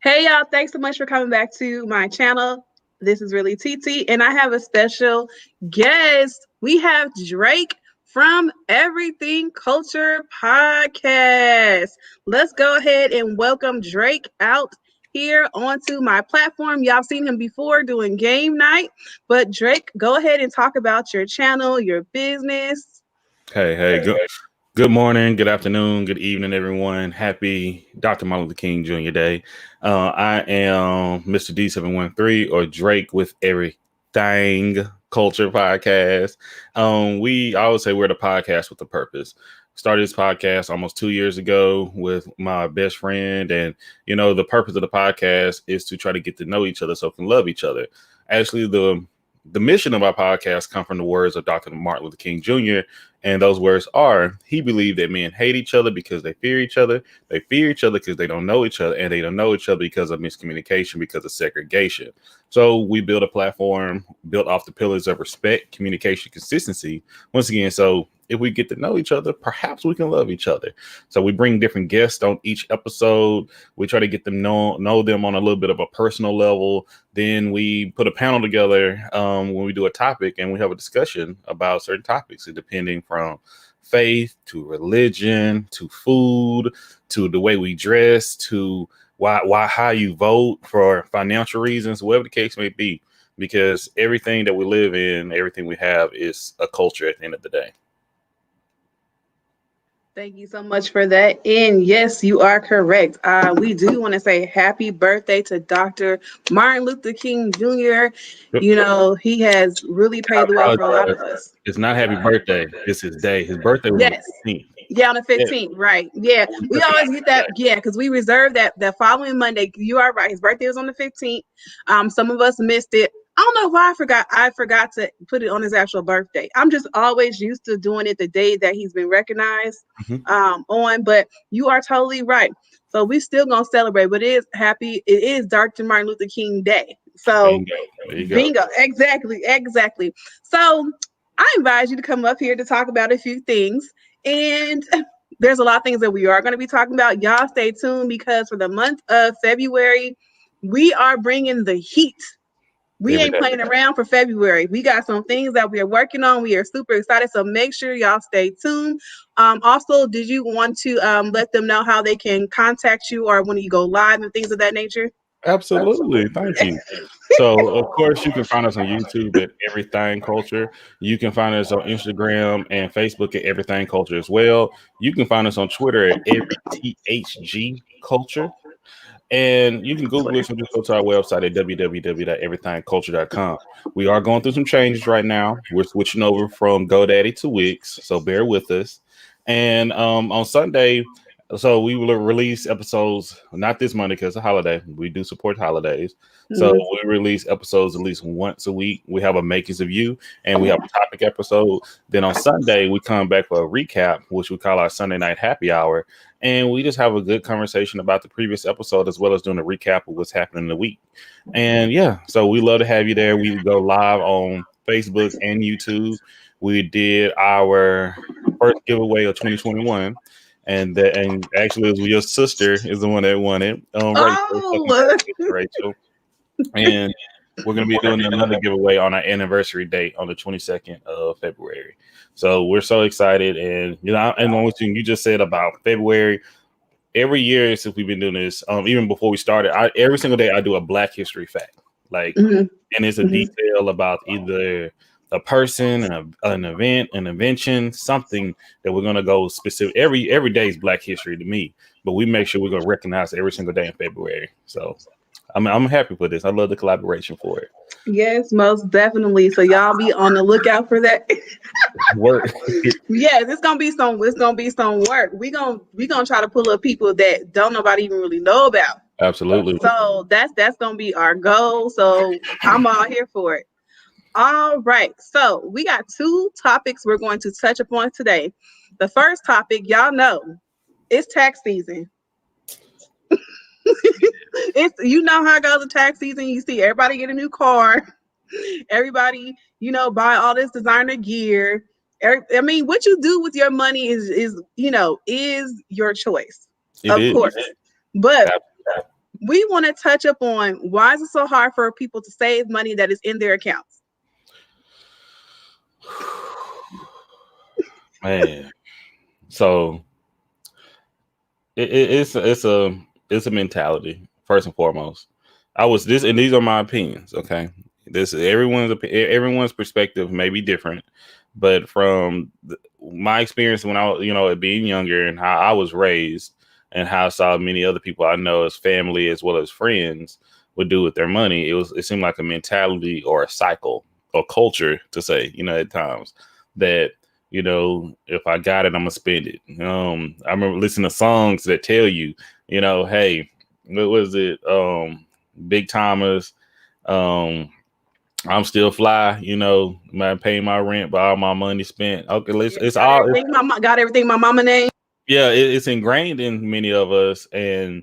Hey y'all, thanks so much for coming back to my channel. This is really TT, and I have a special guest. We have Drake from Everything Culture Podcast. Let's go ahead and welcome Drake out here onto my platform. Y'all seen him before doing game night, but Drake, go ahead and talk about your channel, your business. Hey, good morning, good afternoon, good evening, everyone. Happy Dr. Martin Luther King Jr. Day. I am Mr. D713 or Drake with Everythang Culture Podcast. I always say we're the podcast with a purpose. Started this podcast almost 2 years ago with my best friend, and the purpose of the podcast is to try to get to know each other so we can love each other. Actually, the mission of our podcast come from the words of Dr. Martin Luther King Jr., and those words are, he believed that men hate each other because they fear each other. They fear each other because they don't know each other, and they don't know each other because of miscommunication, because of segregation. So we build a platform built off the pillars of respect, communication, consistency. Once again, so if we get to know each other, perhaps we can love each other. So we bring different guests on each episode. We try to get them know them on a little bit of a personal level. Then we put a panel together when we do a topic, and we have a discussion about certain topics, depending from faith to religion to food to the way we dress to why how you vote for financial reasons, whatever the case may be. Because everything that we live in, everything we have is a culture at the end of the day. Thank you so much for that. And yes, you are correct. We do want to say happy birthday to Dr. Martin Luther King Jr. You know, he has really paved the way for a lot of us. It's not happy birthday. It's his day. His birthday was on Yes. the 15th. Yeah, on the 15th, right. Yeah. We always get that, because we reserve that the following Monday. You are right. His birthday was on the 15th. Some of us missed it. I don't know why I forgot to put it on his actual birthday. I'm just always used to doing it the day that he's been recognized on, but you are totally right. So we still gonna celebrate, but it is Dr. Martin Luther King Day. So There you go. bingo, exactly. So I invite you to come up here to talk about a few things. And there's a lot of things that we are going to be talking about. Y'all stay tuned, because for the month of February, we are bringing the heat. We ain't playing around for February. We got some things that we are working on. We are super excited. So make sure y'all stay tuned. Also, did you want to let them know how they can contact you, or when you go live and things of that nature? Absolutely. Thank you. So, of course, you can find us on YouTube at Everything Culture. You can find us on Instagram and Facebook at Everything Culture as well. You can find us on Twitter at EveryTHG Culture. And you can Google us and just go to our website at www.everythingculture.com. We are going through some changes right now. We're switching over from GoDaddy to Wix, so bear with us. And on Sunday, so we will release episodes, not this Monday because it's a holiday. We do support holidays. So we release episodes at least once a week. We have a Makings of You, and we have a topic episode. Then on Sunday, we come back for a recap, which we call our Sunday Night Happy Hour. And we just have a good conversation about the previous episode, as well as doing a recap of what's happening in the week. And yeah, so we love to have you there. We go live on Facebook and YouTube. We did our first giveaway of 2021. And actually, it was your sister is the one that won it. Rachel. And we're going to be doing another giveaway on our anniversary date on the 22nd of February. So we're so excited. And, and one thing you just said about February, every year since we've been doing this, even before we started, every single day I do a Black History fact. And it's a detail about either a person, an event, an invention, something that we're going to go specific. Every day is Black History to me, but we make sure we're going to recognize every single day in February. So I'm happy for this. I love the collaboration for it. Yes, most definitely. So y'all be on the lookout for that. Work. Yes, it's gonna be some work. We gonna try to pull up people that don't nobody even really know about. Absolutely. So that's gonna be our goal. So I'm all here for it. All right. So we got two topics we're going to touch upon today. The first topic, y'all know, it's tax season. It's how it goes with tax season. You see everybody get a new car. Everybody, buy all this designer gear. I mean, what you do with your money is your choice, of course. But we want to touch up on why is it so hard for people to save money that is in their accounts. Man, so it's a mentality first and foremost. I was this, and these are my opinions. Okay, this everyone's perspective may be different, but from my experience when I was, being younger and how I was raised, and how I saw many other people I know as family as well as friends would do with their money, it seemed like a mentality or a cycle or culture to say, at times that if I got it, I'm gonna spend it. I remember listening to songs that tell you, hey, what was it? Big Thomas, I'm still fly, man, paying my rent, but all my money spent. Okay, it's got all, everything. Got everything my mama named. yeah, it's ingrained in many of us, and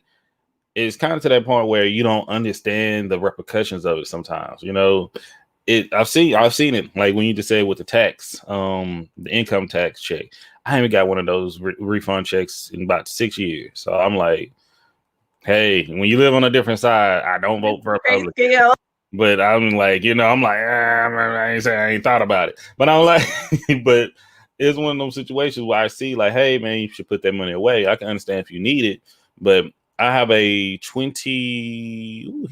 it's kind of to that point where you don't understand the repercussions of it sometimes. I've seen it, like when you just said with the tax, the income tax check. I haven't got one of those refund checks in about 6 years. So I'm like, hey, when you live on a different side, I don't vote for a Republican. But I'm like, I ain't thought about it. But I'm like, but it's one of those situations where I see like, hey man, you should put that money away. I can understand if you need it, but I have a 20.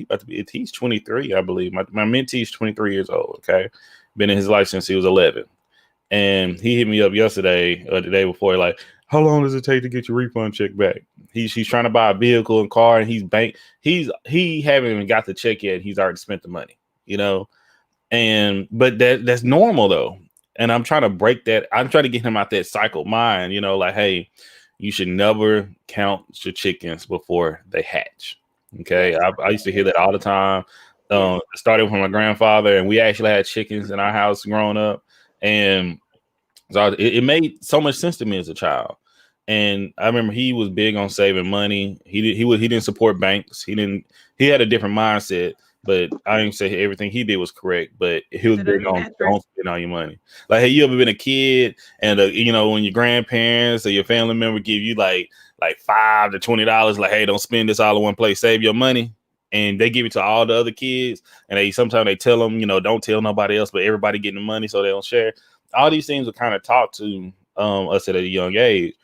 He's 23, I believe. My mentee is 23 years old. Okay, been in his life since he was 11, and he hit me up yesterday or the day before, like, how long does it take to get your refund check back? He's trying to buy a vehicle and car, and he haven't even got the check yet. He's already spent the money, but that's normal though. And I'm trying to break that. I'm trying to get him out that cycle mind, like, hey, you should never count your chickens before they hatch. Okay. Yes. I used to hear that all the time. It started with my grandfather, and we actually had chickens in our house growing up. And so it made so much sense to me as a child. And I remember he was big on saving money. He didn't support banks. He had a different mindset, but I didn't say everything he did was correct, but he was big on don't spend all your money. Like, hey, you ever been a kid and when your grandparents or your family member give you like $5 to $20, like, hey, don't spend this all in one place, save your money. And they give it to all the other kids, and sometimes they tell them, don't tell nobody else, but everybody getting the money so they don't share. All these things are kind of taught to us at a young age.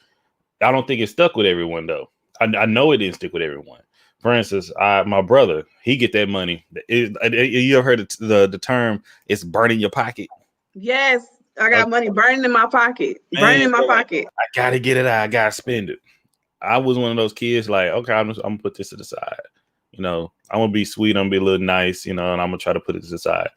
I don't think it stuck with everyone though. I know it didn't stick with everyone. For instance, my brother, he get that money. You ever heard the term? It's burning your pocket. Yes, I got money burning in my pocket. Burning in my pocket. I gotta get it out. I gotta spend it. I was one of those kids like, okay, I'm gonna put this to the side. I'm gonna be sweet. I'm gonna be a little nice. And I'm gonna try to put it to the side.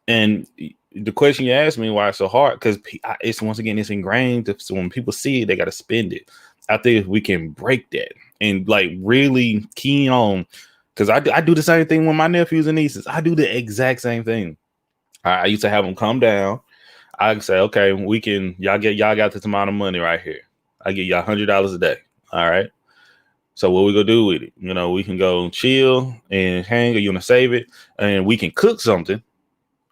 And the question you asked me why it's so hard, because it's once again it's ingrained. So when people see it, they got to spend it. I think if we can break that and like really keen on, because I do the same thing with my nephews and nieces. I do the exact same thing. I used to have them come down. I say, okay, y'all got this amount of money right here. I give y'all $100 a day. All right. So what we gonna do with it? We can go chill and hang, or you wanna save it, and we can cook something,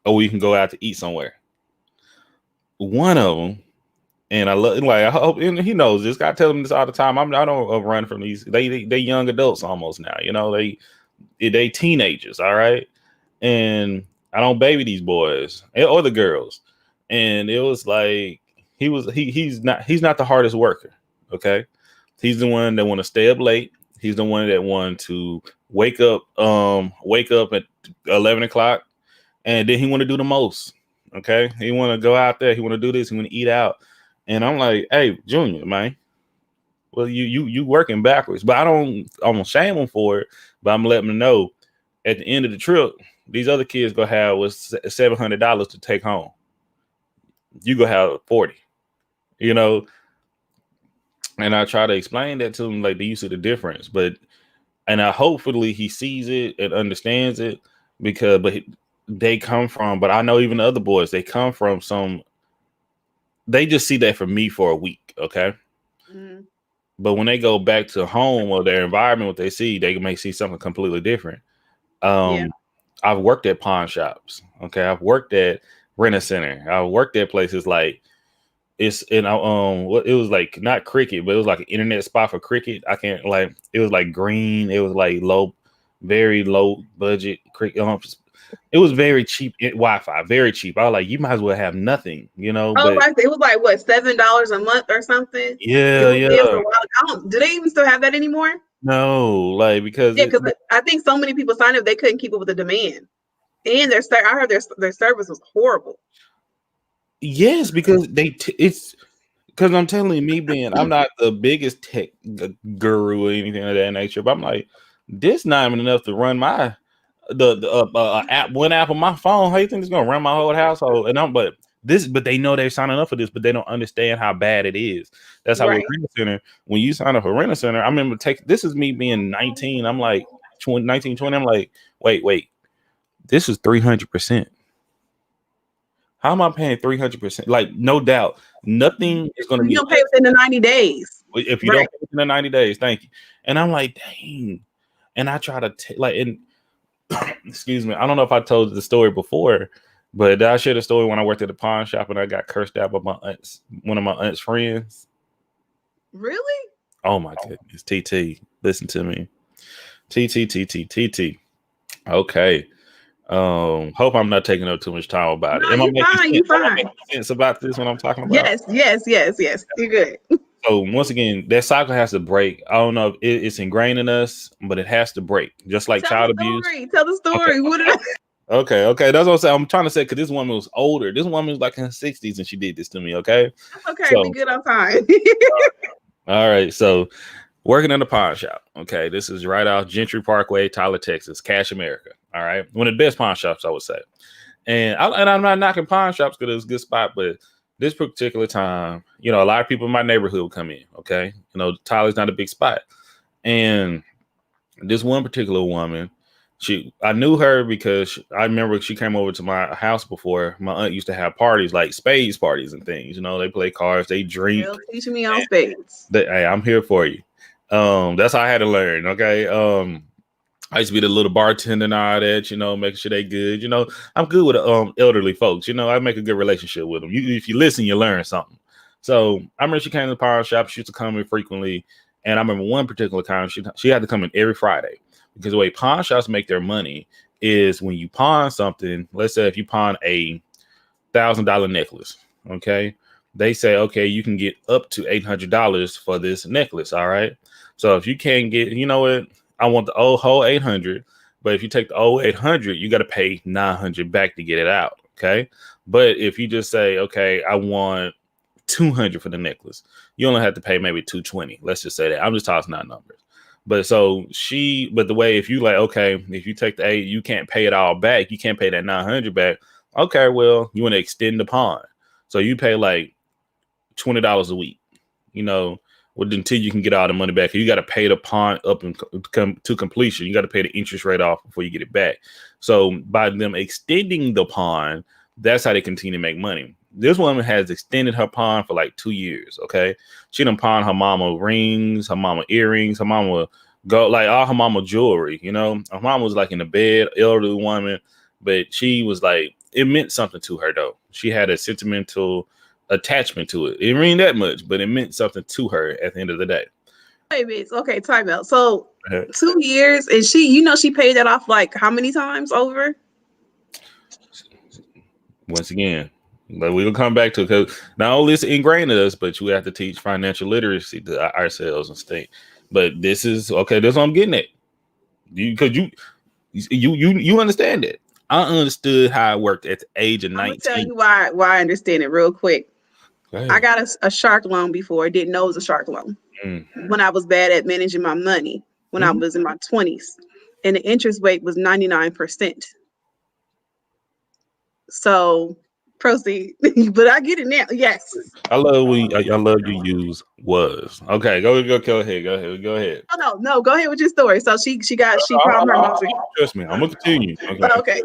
or we can go out to eat somewhere. One of them, and I hope, and he knows this. I tell him this all the time. I don't run from these. They young adults almost now. They teenagers. All right, and I don't baby these boys or the girls. And it was like he's not the hardest worker. Okay, he's the one that want to stay up late. He's the one that want to wake up at 11 o'clock. And then he want to do the most. Okay. He want to go out there. He want to do this. He want to eat out. And I'm like, hey, Junior, man. Well, you working backwards. But I'm gonna shame him for it. But I'm letting him know at the end of the trip, these other kids gonna have was $700 to take home. You gonna have 40. And I try to explain that to him, like, the use of the difference. And hopefully he sees it and understands it, they come from, but I know even the other boys, they come from they just see that from me for a week. Okay. Mm-hmm. But when they go back to home or their environment, what they see, they may see something completely different. I've worked at pawn shops. Okay. I've worked at Rent-A-Center. I've worked at places like It's in what it was like, not cricket, but it was like an internet spot for cricket. I can't like it was like green. It was like low, very low budget cricket. It was very cheap Wi-Fi, very cheap. I was like, you might as well have nothing, you know. Oh, But right. It was like what, $7 a month or something? yeah, It was a yeah, while. Do they even still have that anymore? no, like because Yeah, because I think so many people signed up they couldn't keep up with the demand, and I heard their service was horrible. yes, because it's because I'm telling you, I'm not the biggest tech guru or anything of that nature, but I'm like, this not even enough to run my one app on my phone. How you think it's gonna run my whole household? But they know they're signing up for this, but they don't understand how bad it is. That's how with Right. Rent Center. When you sign up for Rent Center, I remember this is me being 19. I'm like 19, 20. I'm like, wait, this is 300%. How am I paying 300%? Like, no doubt, nothing is going to You be don't pay within the 90 days. if you Right. don't pay within the 90 days. Thank you. And I'm like, dang. And I try to and excuse me. I don't know if I told the story before, but I shared a story when I worked at the pawn shop and I got cursed out by one of my aunt's friends. Really? Oh my goodness, TT, listen to me, TT. Okay. Hope I'm not taking up too much time about it. No, you fine. You fine. Making sense about this when I'm talking about? Yes. You're good. So once again, that cycle has to break. I don't know if it's ingrained in us, but it has to break. Just like child abuse. Tell the story. Okay. What did I? Okay. That's what I'm saying. I'm trying to say because this woman was older. This woman was like in her 60s and she did this to me. Okay. Okay, So, we good on time. all right. So working in the pawn shop. Okay. This is right off Gentry Parkway, Tyler, Texas, Cash America. All right. One of the best pawn shops, I would say. And I'm not knocking pawn shops because it's a good spot, but this particular time, a lot of people in my neighborhood will come in. Okay. Tyler's not a big spot. And this one particular woman, I knew her because I remember she came over to my house before. My aunt used to have parties, like spades parties and things. They play cards, they drink. Girl, teach me on spades. Hey, I'm here for you. That's how I had to learn. Okay. I used to be the little bartender and all that, making sure they good. I'm good with elderly folks. I make a good relationship with them. If you listen, you learn something. So I remember she came to the pawn shop. She used to come in frequently. And I remember one particular time she had to come in every Friday because the way pawn shops make their money is when you pawn something. Let's say if you pawn a $1,000 necklace, okay, they say, okay, you can get up to $800 for this necklace. All right. So if you can't get, what? I want the whole 800, but if you take the old 800, you got to pay 900 back to get it out. Okay. But if you just say, okay, I want 200 for the necklace, you only have to pay maybe 220. Let's just say that. I'm just tossing out numbers. But the way, if you like, okay, if you take the 8, you can't pay it all back. You can't pay that 900 back. Okay. Well, you want to extend the pawn. So you pay like $20 a week, until you can get all the money back. You got to pay the pawn up and come to completion. You got to pay the interest rate off before you get it back. So by them extending the pawn, that's how they continue to make money. This woman has extended her pawn for like 2 years. Okay. She done pawned her mama rings, her mama earrings, her mama like all her mama jewelry. Her mama was like in the bed, elderly woman, but she was like, it meant something to her though. She had a sentimental attachment to it. It didn't mean that much, but it meant something to her at the end of the day. Okay, time out. So 2 years, and she paid that off like how many times over? Once again, but we'll come back to it because not only is it ingrained in us, but you have to teach financial literacy to ourselves and state. But this is okay. That's what I'm getting at. Because you understand it. I understood how it worked at the age of 19. I'm gonna tell you why I understand it real quick. I got a shark loan before. I didn't know it was a shark loan. When I was bad at managing my money when I was in my 20s, and the interest rate was 99%. So proceed, but I get it now. Yes, I love you use was okay. Go ahead. No. Go ahead with your story. So she problemed her mom. Trust me, I'm gonna continue. Okay.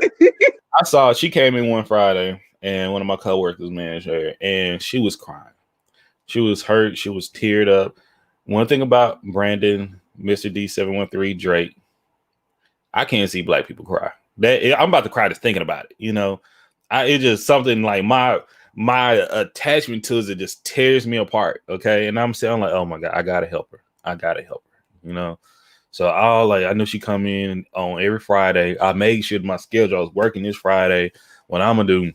I saw she came in one Friday, and one of my coworkers managed her, and she was crying. She was hurt. She was teared up. One thing about Brandon, Mr. D713, Drake, I can't see black people cry. I'm about to cry just thinking about it. It's just something like my attachment to it just tears me apart. Okay. And I'm saying, like, oh my God, I gotta help her. I gotta help her, you know. So I knew she come in on every Friday. I made sure my schedule I was working this Friday. What I'm gonna do,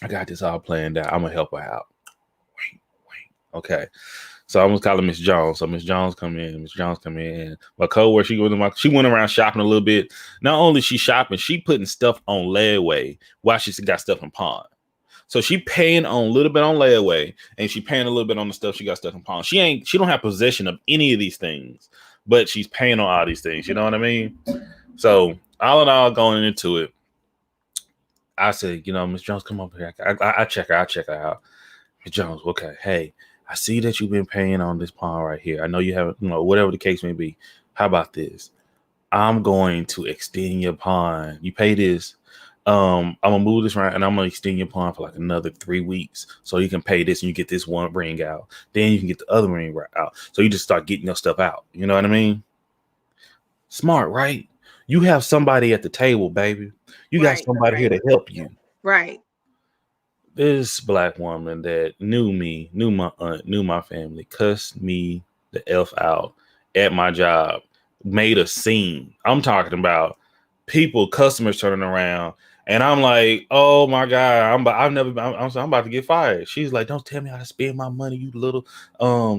I got this all planned out. I'm gonna help her out. Wait. Okay. So I was calling Miss Jones. So Miss Jones come in. Miss Jones come in. My coworker, she went around shopping a little bit. Not only she shopping, she putting stuff on layaway while she got stuff in pawn. So she paying on a little bit on layaway, and she paying a little bit on the stuff she got stuck in pawn. She don't have possession of any of these things, but she's paying on all these things. You know what I mean? So all in all, going into it, I said, Miss Jones, come over here. I check her. I check her out. Miss Jones, okay. Hey, I see that you've been paying on this pawn right here. I know you have, whatever the case may be. How about this? I'm going to extend your pawn. You pay this. I'm gonna move this around and I'm gonna extend your pawn for like another 3 weeks so you can pay this and you get this one ring out. Then you can get the other ring out. So you just start getting your stuff out. You know what I mean? Smart, right? You have somebody at the table, baby. You got somebody here to help you. Right. This black woman that knew me, knew my aunt, knew my family, cussed me the F out at my job, made a scene. I'm talking about customers turning around, and I'm like, oh my God, I'm about to get fired. She's like, don't tell me how to spend my money, you little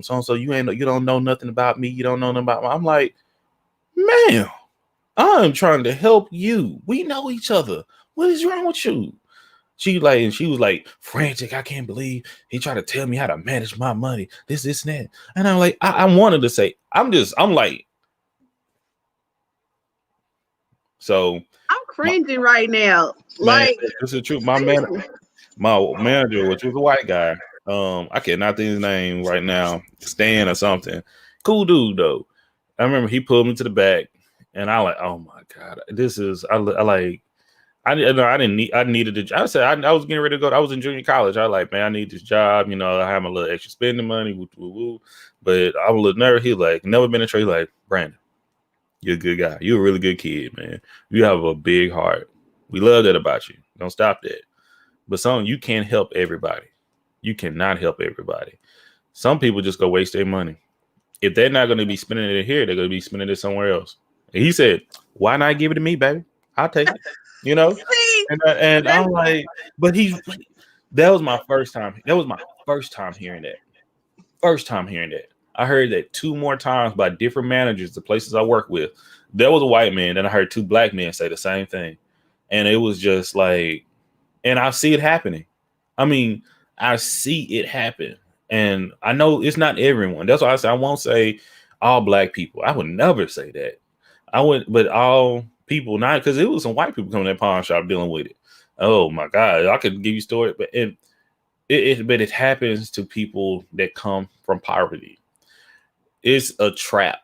so you don't know nothing about me, you don't know nothing about me. I'm like, ma'am, I'm trying to help you. We know each other. What is wrong with you? She was like frantic. I can't believe he tried to tell me how to manage my money. This, and that. And I'm like, I wanted to say, I'm like, so I'm cringing right now. Man, Like, this is true. My manager, which was a white guy, I cannot think his name right now, Stan or something. Cool dude though. I remember he pulled me to the back, and I like, oh my God, this is I like. I needed the job. I said I was getting ready to go. I was in junior college. I like, man, I need this job. I have my little extra spending money. Woo, woo, woo. But I was a little nervous. He like, never been in trade. Like, Brandon, you're a good guy. You're a really good kid, man. You have a big heart. We love that about you. Don't stop that. But you can't help everybody. You cannot help everybody. Some people just go waste their money. If they're not going to be spending it here, they're going to be spending it somewhere else. And he said, why not give it to me, baby? I'll take it. see, And I'm like, but that was my first time. That was my first time hearing that. First time hearing that. I heard that 2 more times by different managers, the places I work with. There was a white man, and I heard 2 black men say the same thing. And it was just like, and I see it happening. I mean, I see it happen. And I know it's not everyone. That's why I say I won't say all black people. I would never say that. I would, but all people, not because it was some white people coming to that pawn shop dealing with it. Oh my God, I could give you story, but it happens to people that come from poverty. It's a trap.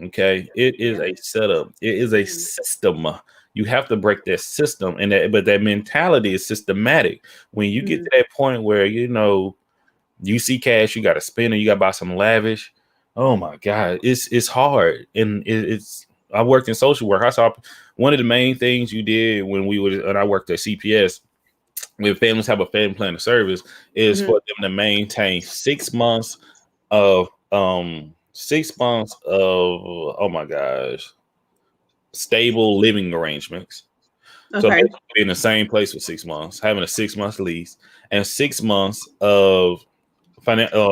Okay, it is a setup. It is a system. You have to break that system, but that mentality is systematic. When you get to that point where you see cash, you got to spend it, you got to buy some lavish. Oh my God, it's hard, and it's. I worked in social work. I saw one of the main things you did and I worked at CPS. When families have a family plan of service, is for them to maintain 6 months of 6 months of oh my gosh, stable living arrangements. So okay. be in the same place for 6 months, having a 6 month lease, and 6 months of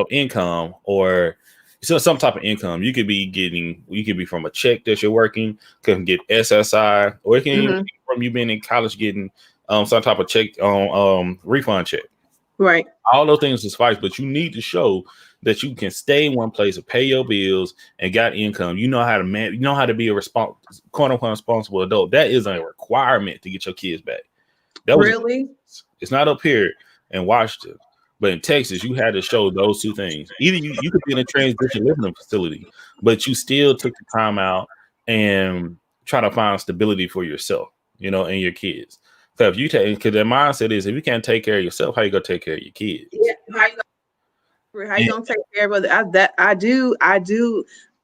income or some type of income. You could be from a check that you're working, can get SSI, or it can even be from you being in college getting some type of check on refund check. Right. All those things is fine, but you need to show that you can stay in one place and pay your bills and got income. You know how to you know how to be a quote unquote responsible adult. That is a requirement to get your kids back. That was Really? It's not up here in Washington, but in Texas, you had to show those 2 things. Either you could be in a transition living facility, but you still took the time out and try to find stability for yourself, and your kids. So if you because their mindset is if you can't take care of yourself, how you gonna take care of your kids? Yeah. How you gonna take care of other?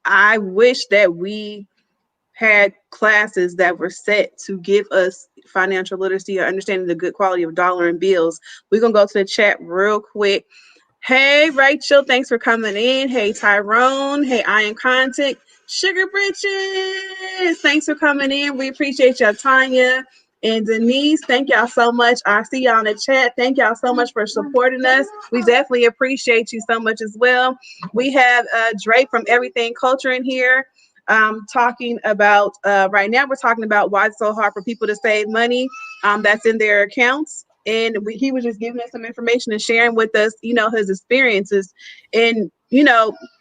I wish that we had classes that were set to give us financial literacy or understanding the good quality of dollar and bills. We're going to go to the chat real quick. Hey, Rachel, thanks for coming in. Hey, Tyrone. Hey, I am Content. Sugar Britches, thanks for coming in. We appreciate y'all. Tanya and Denise, thank y'all so much. I see y'all in the chat. Thank y'all so much for supporting us. We definitely appreciate you so much as well. We have Drake from Everything Culture in here talking about, right now we're talking about why it's so hard for people to save money that's in their accounts. And he was just giving us some information and sharing with us, his experiences. And,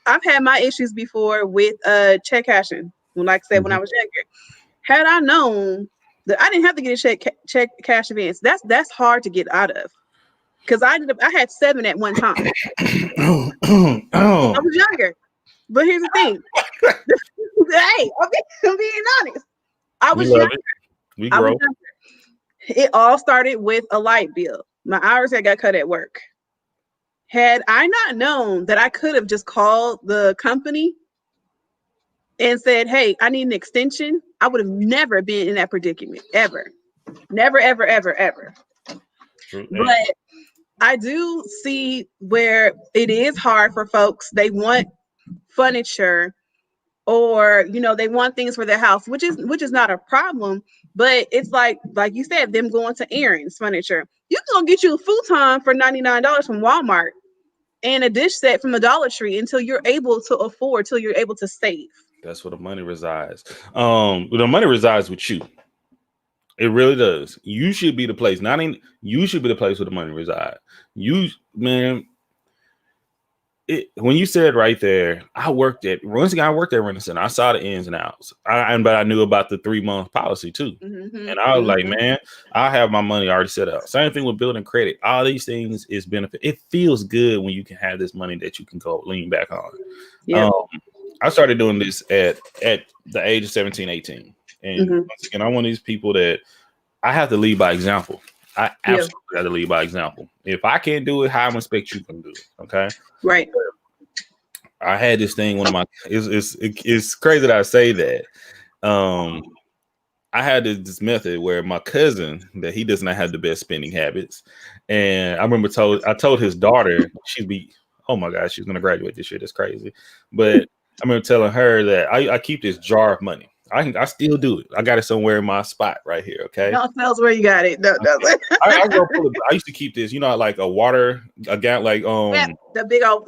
I've had my issues before with check cashing. Like I said, when I was younger, had I known that I didn't have to get a check cash advance, that's hard to get out of. Because I had 7 at one time. I was younger. But here's the thing. Hey, I'm being honest. I was younger. We grow. It all started with a light bill. My hours had got cut at work. Had I not known that I could have just called the company and said, hey, I need an extension, I would have never been in that predicament, ever. Never, ever, ever, ever. True. But I do see where it is hard for folks. They want furniture or, they want things for their house, which is not a problem. But it's like you said, them going to errands, furniture. You can go get you a futon for $99 from Walmart and a dish set from the Dollar Tree until you're able to afford, till you're able to save. That's where the money resides. The money resides with you. It really does. You should be the place. You should be the place where the money resides. Man. When you said right there, I worked at Renaissance. I saw the ins and outs. But I knew about the 3-month policy too. Mm-hmm, and I was like, man, I have my money already set up. Same thing with building credit. All these things is benefit. It feels good when you can have this money that you can go lean back on. Yeah. I started doing this at the age of 17, 18. And once again, I'm one of these people that I have to lead by example. I absolutely have to lead by example. If I can't do it, how I expect you can do it. Okay. Right. I had this thing. It's crazy that I say that. I had this method where my cousin, that he does not have the best spending habits, and I remember I told his daughter, oh my gosh, she's gonna graduate this year. That's crazy. But I remember telling her that I keep this jar of money. I still do it. I got it somewhere in my spot right here. Okay. No, tell us where you got it. No. I go pull it. I used to keep this, like a gallon, like the big old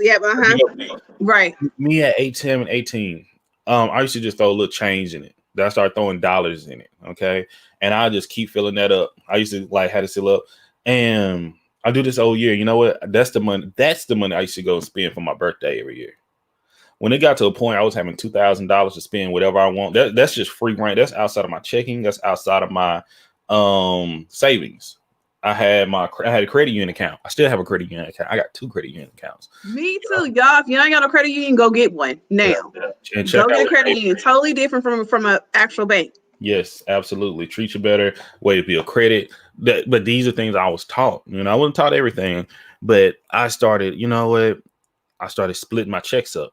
right. Me at 18, I used to just throw a little change in it. Then I started throwing dollars in it. Okay. And I just keep filling that up. I used to had it fill up. And I do this whole year. You know what? That's the money I used to go and spend for my birthday every year. When it got to a point I was having $2,000 to spend whatever I want, that's just free rent. That's outside of my checking. That's outside of my savings. I had a credit union account. I still have a credit union account. I got 2 credit union accounts. Me too, y'all. If you ain't got no credit union, go get one now. Yeah. Go get a credit union. Totally different from an actual bank. Yes, absolutely. Treat you better. Way to build credit. But these are things I was taught. I wasn't taught everything, but I started. I started splitting my checks up.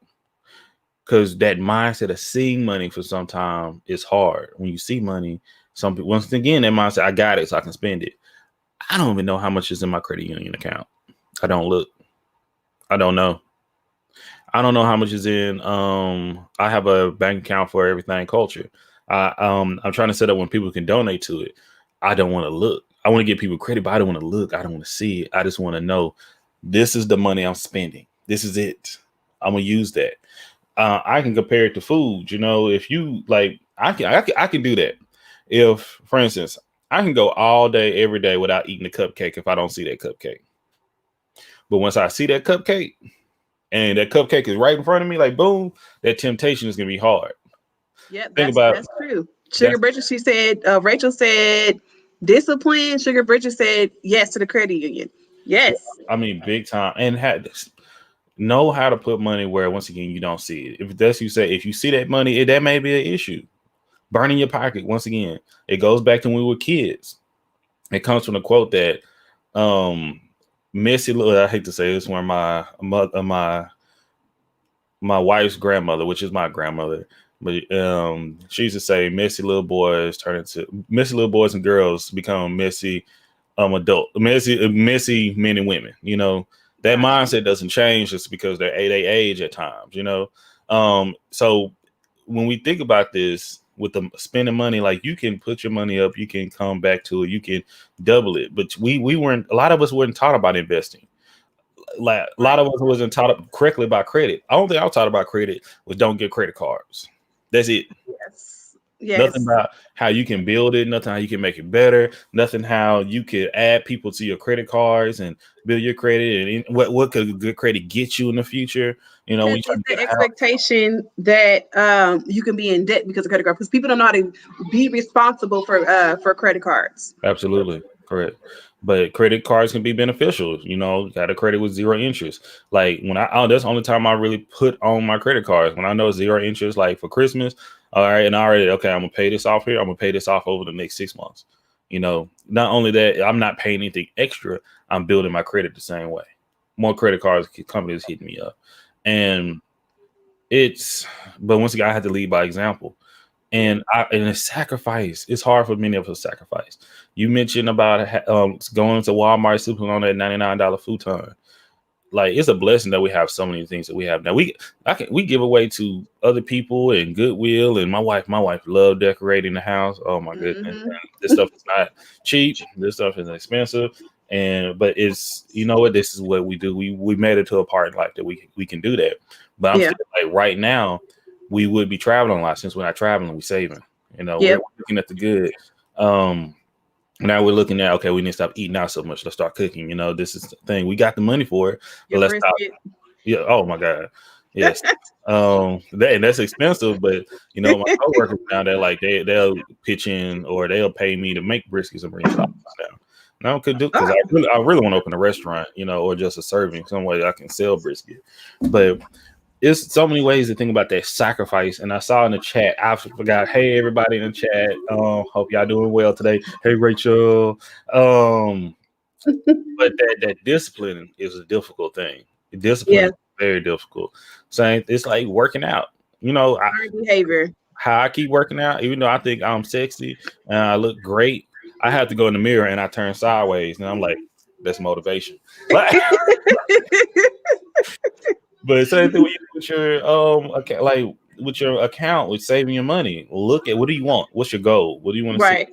Because that mindset of seeing money for some time is hard. When you see money, some people, once again, that mindset, I got it, so I can spend it. I don't even know how much is in my credit union account. I don't look. I don't know. I don't know how much is in. I have a bank account for Everythang Culture. I'm trying to set up when people can donate to it. I don't want to look. I want to give people credit, but I don't want to look. I don't want to see it. I just want to know this is the money I'm spending. This is it. I'm gonna use that. I can compare it to food. If you like, I can do that. If, for instance, I can go all day, every day without eating a cupcake if I don't see that cupcake. But once I see that cupcake and that cupcake is right in front of me, like boom, that temptation is gonna be hard. Yeah, that's true. Sugar Bridget, she said, Rachel said discipline. Sugar Bridget said yes to the credit union. Yes. I mean, big time. And know how to put money where, once again, you don't see it. If that's if you see that money, that may be an issue. Burning your pocket. Once again, it goes back to when we were kids. It comes from a quote that Missy, I hate to say this, one of my wife's grandmother, which is my grandmother, But she used to say messy little boys turn into messy little boys and girls become messy messy men and women. You know, that mindset doesn't change just because they age at times, you know. So when we think about this with the spending money, like you can put your money up, you can come back to it, you can double it. But we weren't, a lot of us weren't taught about investing. Like a lot of us wasn't taught correctly about credit. I don't think I was taught about credit was don't get credit cards. That's it. Yes. Nothing Yes. about how you can build it, nothing how you can make it better, nothing how you could add people to your credit cards and build your credit, and what could good credit get you in the future. You know, when Because you try it's to get the a house. expectation that you can be in debt because of credit card. Because people don't know how to be responsible for credit cards. Absolutely correct. But credit cards can be beneficial. You know, got a credit with zero interest. Like when that's the only time I really put on my credit cards when I know zero interest, like for Christmas. All right, and I already okay, I'm gonna pay this off here. I'm gonna pay this off over the next 6 months. You know, not only that, I'm not paying anything extra. I'm building my credit the same way. More credit cards companies hitting me up, and it's. But once again, I had to lead by example. And a sacrifice. It's hard for many of us to sacrifice. You mentioned about going to Walmart, sleeping on that $99 futon. Like it's a blessing that we have so many things that we have now. We give away to other people and Goodwill. And my wife loved decorating the house. Oh my goodness, Hmm. this stuff is not cheap. This stuff is expensive. But it's, you know what, this is what we do. We made it to a part in life that we can do that. But I'm Yeah. still like right now, we would be traveling a lot. Since we're not traveling, we saving. You know, we're Yep. looking at the good. Um, Now we're looking at, okay, we need to stop eating out so much. Let's start cooking. You know, this is the thing. We got the money for it, but Your let's stop. brisket. Yeah. Oh my God. Yes. That's expensive, but you know, my coworkers now they're like they'll pitch in or they'll pay me to make briskets and bring sauce down. And I could do because Oh, I really want to open a restaurant, you know, or just a serving some way I can sell brisket. But it's so many ways to think about that sacrifice. And I saw in the chat, I forgot, hey everybody in the chat, hope y'all doing well today. Hey Rachel. Um, but that discipline is a difficult thing. Discipline yeah. is very difficult. Same, it's like working out. You know, Learned behavior. how I keep working out, even though I think I'm sexy and I look great, I have to go in the mirror and I turn sideways, and I'm like, that's motivation. But But same thing with you with your account, like with your account with saving your money. Look at what do you want? What's your goal? What do you want to see?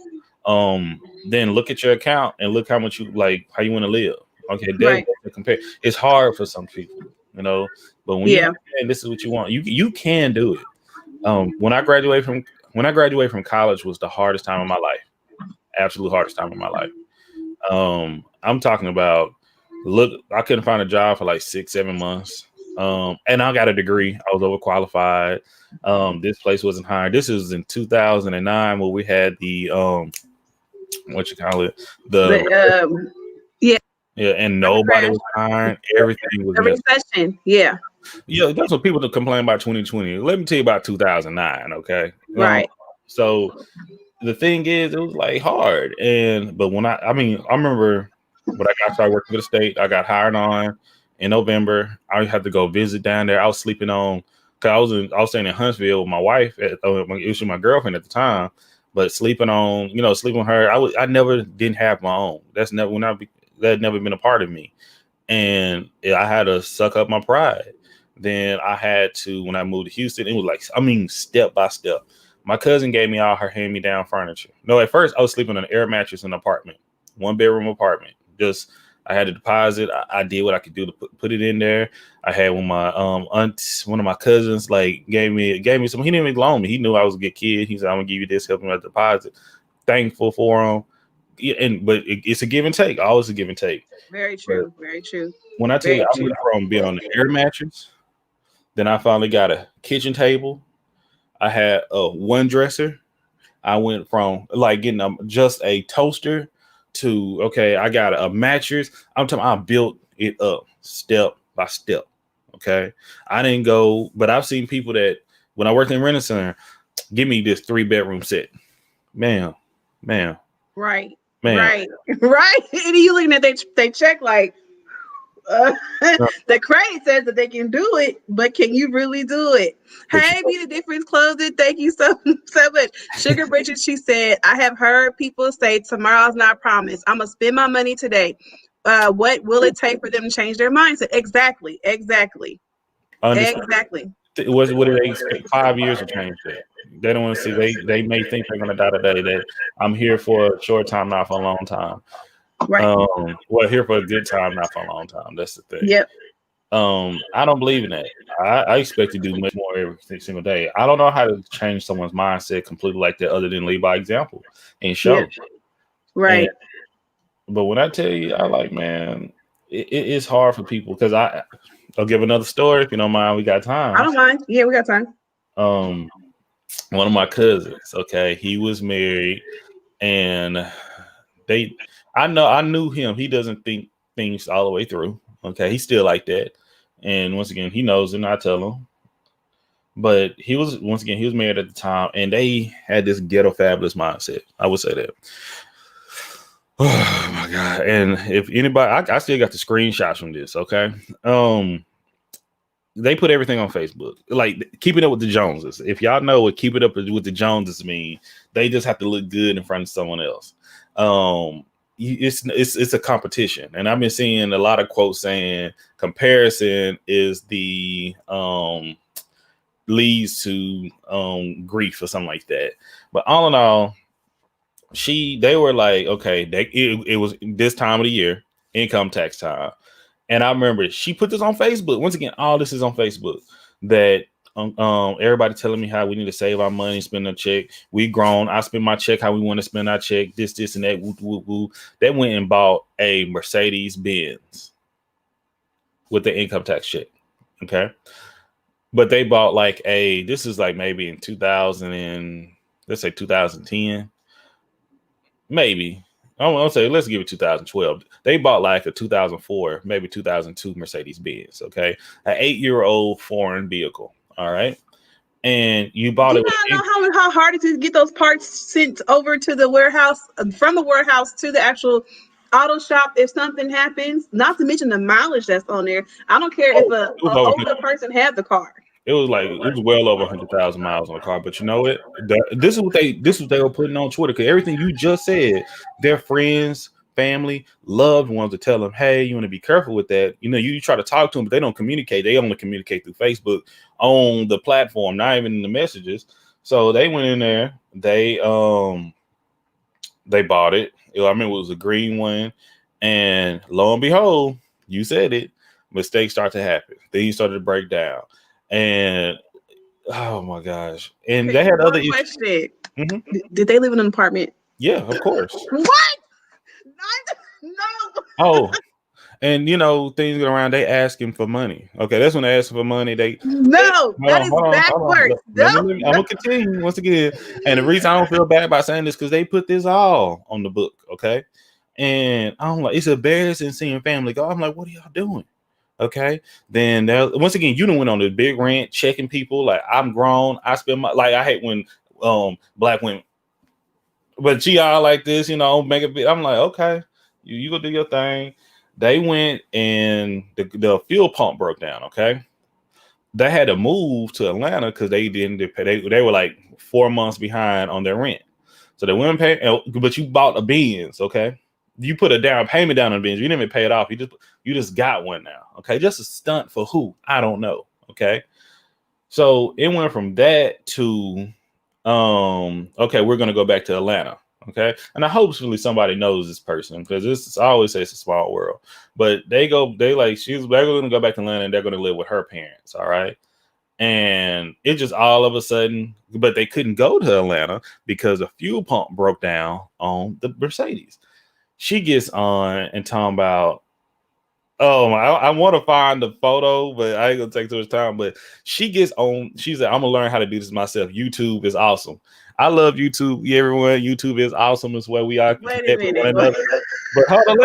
Right. Then look at your account and look how much you like how you want to live. Okay, Right. that's compare. It's hard for some people, you know, but when you Yeah. understand this is what you want, you can do it. When I graduated from college was the hardest time of my life. Absolute hardest time of my life. I'm talking about look, I couldn't find a job for like 6, 7 months. And I got a degree. I was overqualified. This place wasn't hiring. This was in 2009 where we had the what you call it, the The yeah, yeah, and the nobody crash. was hiring. Everything was The messed. recession. Yeah. Yeah, that's what people complain about 2020. Let me tell you about 2009. Okay, Right. so the thing is, it was like hard. But when I remember when I started working for the state, I got hired on in November. I had to go visit down there. I was sleeping on because I was staying in Huntsville with my wife. It was my girlfriend at the time, but sleeping on her. I never didn't have my own. That never been a part of me, and I had to suck up my pride. Then I had to when I moved to Houston. It was like step by step. My cousin gave me all her hand-me-down furniture. No, at first I was sleeping on an air mattress in an apartment, 1 bedroom apartment. Just I had a deposit. I did what I could do to put it in there. I had one of my cousins like gave me some. He didn't even loan me. He knew I was a good kid. He said, "I'm gonna give you this, help me with the deposit." Thankful for him. Yeah, but it's a give and take. Always a give and take. Very But true. Very true. when I tell you, Very I true. went from being on the air mattress, then I finally got a kitchen table. I had a one dresser. I went from like getting just a toaster to okay, I got a mattress. I built it up step by step. Okay, I didn't go, but I've seen people that when I worked in Rent Center, give me this 3 bedroom set, ma'am, ma'am, Right. ma'am. Right. Right. And you looking at they check like, The credit says that they can do it, but can you really do it? But Hey, Be the Difference Clothing, thank you so much. Sugar Bridget, she said, I have heard people say tomorrow's not promised. I'm gonna spend my money today. What will it take for them to change their mindset? Exactly. understand Exactly. what do they expect 5 years to change that? They don't want to see they may think they're gonna die today that I'm here for a short time, not for a long time. Right. Well, here for a good time, not for a long time. That's the thing. Yep. I don't believe in that. I expect to do much more every single day. I don't know how to change someone's mindset completely like that, other than lead by example and show. Yep. Right. But when I tell you, I like, man, it's hard for people because I'll give another story if you don't mind. We got time. I don't mind. Yeah, we got time. One of my cousins, okay, he was married, and I knew him. He doesn't think things all the way through. Okay, he's still like that, and once again, he knows it. And I tell him, but he was married at the time, and they had this ghetto fabulous mindset. I would say that. Oh my god! And if anybody, I still got the screenshots from this. Okay, they put everything on Facebook, like keeping up with the Joneses. If y'all know what keeping up with the Joneses mean, they just have to look good in front of someone else. It's a competition, and I've been seeing a lot of quotes saying comparison is the leads to grief or something like that. But all in all, they were like, okay, it was this time of the year, income tax time. And I remember she put this on Facebook. Once again, all this is on Facebook. That everybody telling me how we need to save our money, spend a check. We grown. I spend my check how we want to spend our check. This, and that. Woo, woo, woo. They went and bought a Mercedes Benz with the income tax check. Okay, but they bought this is like maybe in 2000 and let's say 2010, maybe. I'll say let's give it 2012. They bought like a 2004, maybe 2002 Mercedes Benz. Okay, an 8-year-old foreign vehicle. All right, and you bought Do it. you not know how hard it is to get those parts sent over to the warehouse, from the warehouse to the actual auto shop if something happens? Not to mention the mileage that's on there. I don't care if a older person had the car. It was well over 100,000 miles on the car. But you know what? This is what they were putting on Twitter, because everything you just said, their friends, family, loved ones to tell them, hey, you want to be careful with that. You know, you try to talk to them, but they don't communicate. They only communicate through Facebook on the platform, not even in the messages. So they went in there. They bought it. I remember it was a green one, and lo and behold, you said it, mistakes start to happen. Things started to break down. And oh my gosh! And they had other issues. Mm-hmm. Did they live in an apartment? Yeah, of course. What? No. Oh, and you know things go around. They asking for money. Okay, that's when they ask for money. That is backwards. I'm gonna continue once again. And the reason I don't feel bad about saying this because they put this all on the book. Okay, and I'm like, it's embarrassing seeing family go. I'm like, what are y'all doing? Okay, then once again, you done went on this big rant, checking people. Like, I'm grown. I spend my I hate when black women, but she all like this, you know, make a bit. I'm like, okay, you go do your thing. They went and the fuel pump broke down. Okay, they had to move to Atlanta because they didn't pay. They were like 4 months behind on their rent, so they wouldn't pay. But you bought a Benz, okay? You put a down payment down on the Benz. You didn't even pay it off. You just got one now. Okay. Just a stunt for who? I don't know. Okay. So it went from that to okay, we're gonna go back to Atlanta. Okay. And I hopefully somebody knows this person, because I always say it's a small world. But they're gonna go back to Atlanta and they're gonna live with her parents. All right. And it just all of a sudden, but they couldn't go to Atlanta because the fuel pump broke down on the Mercedes. She gets on and talking about, I want to find the photo, but I ain't gonna take too much time. But she gets on. She said, "I'm gonna learn how to do this myself. YouTube is awesome. I love YouTube. Yeah, everyone, YouTube is awesome. It's where we are." Wait a minute. But hold on,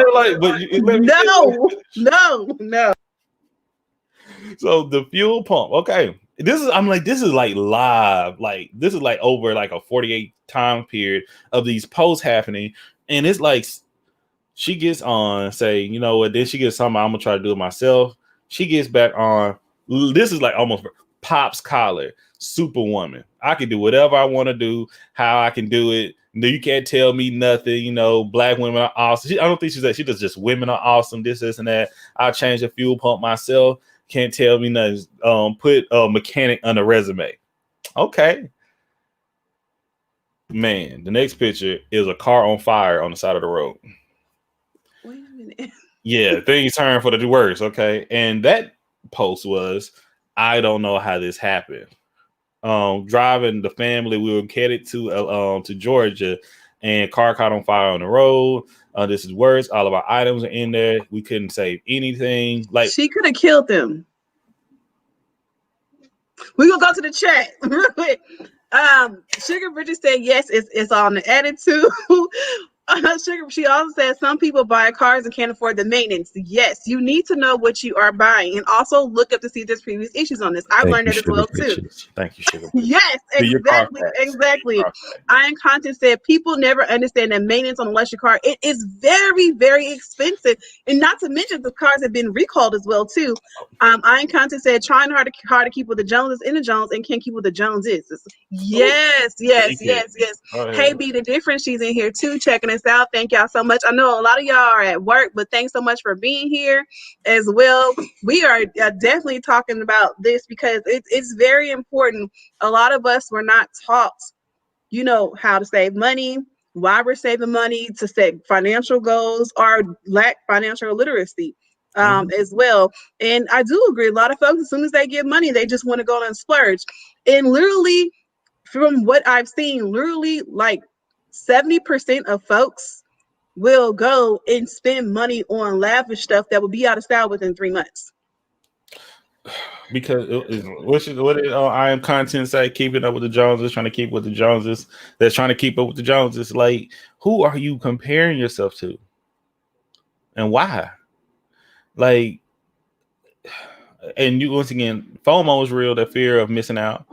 no. So the fuel pump. Okay, this is like live. Like this is like over like a 48 time period of these posts happening, and it's like She gets on, say, you know what? Then she gets something. I'm gonna try to do it myself. She gets back on. This is like almost Pop's collar, Superwoman. I can do whatever I want to do, how I can do it. No, you can't tell me nothing. You know, black women are awesome. I don't think she's that. She just women are awesome. This and that. I'll change the fuel pump myself. Can't tell me nothing. Put a mechanic on a resume. Okay. Man, the next picture is a car on fire on the side of the road. Wait a minute. Yeah, things turn for the worse. Okay, and that post was, I don't know how this happened. Driving the family, we were headed to Georgia, and car caught on fire on the road. This is worse. All of our items are in there. We couldn't save anything. Like, she could have killed them. We're gonna go to the chat real quick. Sugar Bridget said yes, it's on the attitude. Sugar, she also said some people buy cars and can't afford the maintenance. Yes, you need to know what you are buying and also look up to see if there's previous issues on this. I've learned that as well too. Thank you, Sugar. Yes, exactly. Iron Content said people never understand that maintenance on an electric car. It is very, very expensive, and not to mention the cars have been recalled as well too. Iron Content said trying hard to keep with the Joneses in the Jones and can't keep with the Joneses. Yes. Hey B, the difference, she's in here too, checking us out. Thank y'all so much. I know a lot of y'all are at work, but thanks so much for being here as well. We are definitely talking about this because it's very important. A lot of us were not taught, how to save money, why we're saving money, to set financial goals, or lack financial literacy as well. And I do agree, a lot of folks, as soon as they get money, they just want to go and splurge. And literally, from what I've seen, literally like 70% of folks will go and spend money on lavish stuff that will be out of style within 3 months. Because what did I am content say? Keeping up with the Joneses, trying to keep with the Joneses. That's trying to keep up with the Joneses. Like, who are you comparing yourself to, and why? Like, and you once again, FOMO is real. The fear of missing out.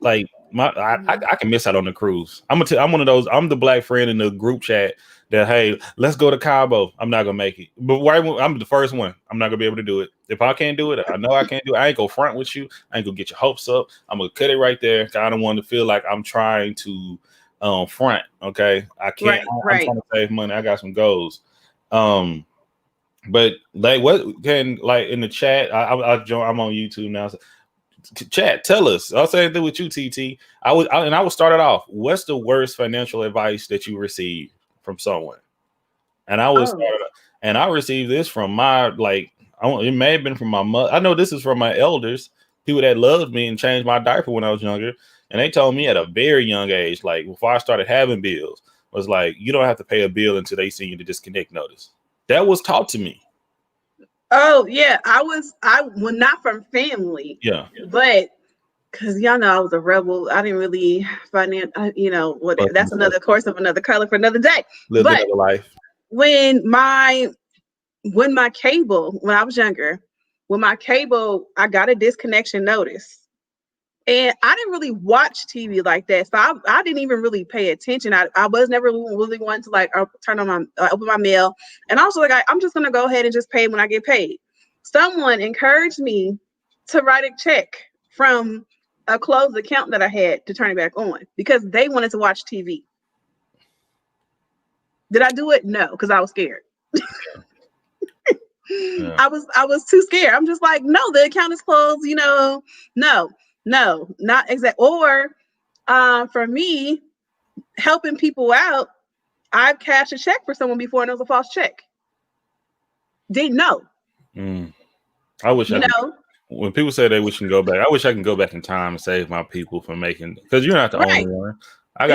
Like, I can miss out on the cruise. I'm one of those. I'm the black friend in the group chat that, hey, let's go to Cabo. I'm not gonna make it, but I'm the first one. I'm not gonna be able to do it. If I can't do it, I know I can't do it. I ain't gonna front with you. I ain't gonna get your hopes up. I'm gonna cut it right there. I don't want to feel like I'm trying to front. Okay, I can't. I'm trying to save money. I got some goals. But like, what can, like, in the chat? I'm on YouTube now. So, chat, tell us. I'll say anything with you, TT. I will start it off. What's the worst financial advice that you received from someone? And I was and I received this from my, it may have been from my mother. I know this is from my elders, people that loved me and changed my diaper when I was younger. And they told me at a very young age, like before I started having bills, was like, you don't have to pay a bill until they send you the disconnect notice. That was taught to me. Oh yeah, I well, not from family. Yeah, but because y'all know I was a rebel, I didn't really that's another course of another color for another day. Live another life. When my cable, when I was younger, I got a disconnection notice. And I didn't really watch TV like that. So I didn't even really pay attention. I was never really one to turn on open my mail. And also I'm just going to go ahead and just pay when I get paid. Someone encouraged me to write a check from a closed account that I had to turn it back on because they wanted to watch TV. Did I do it? No, because I was scared. Yeah. I was too scared. I'm just like, no, the account is closed. No, not exact. Or for me, helping people out, I've cashed a check for someone before and it was a false check. Didn't know. I wish when people say they wish I can go back, I wish I can go back in time and save my people from making, because you're not the only one. I've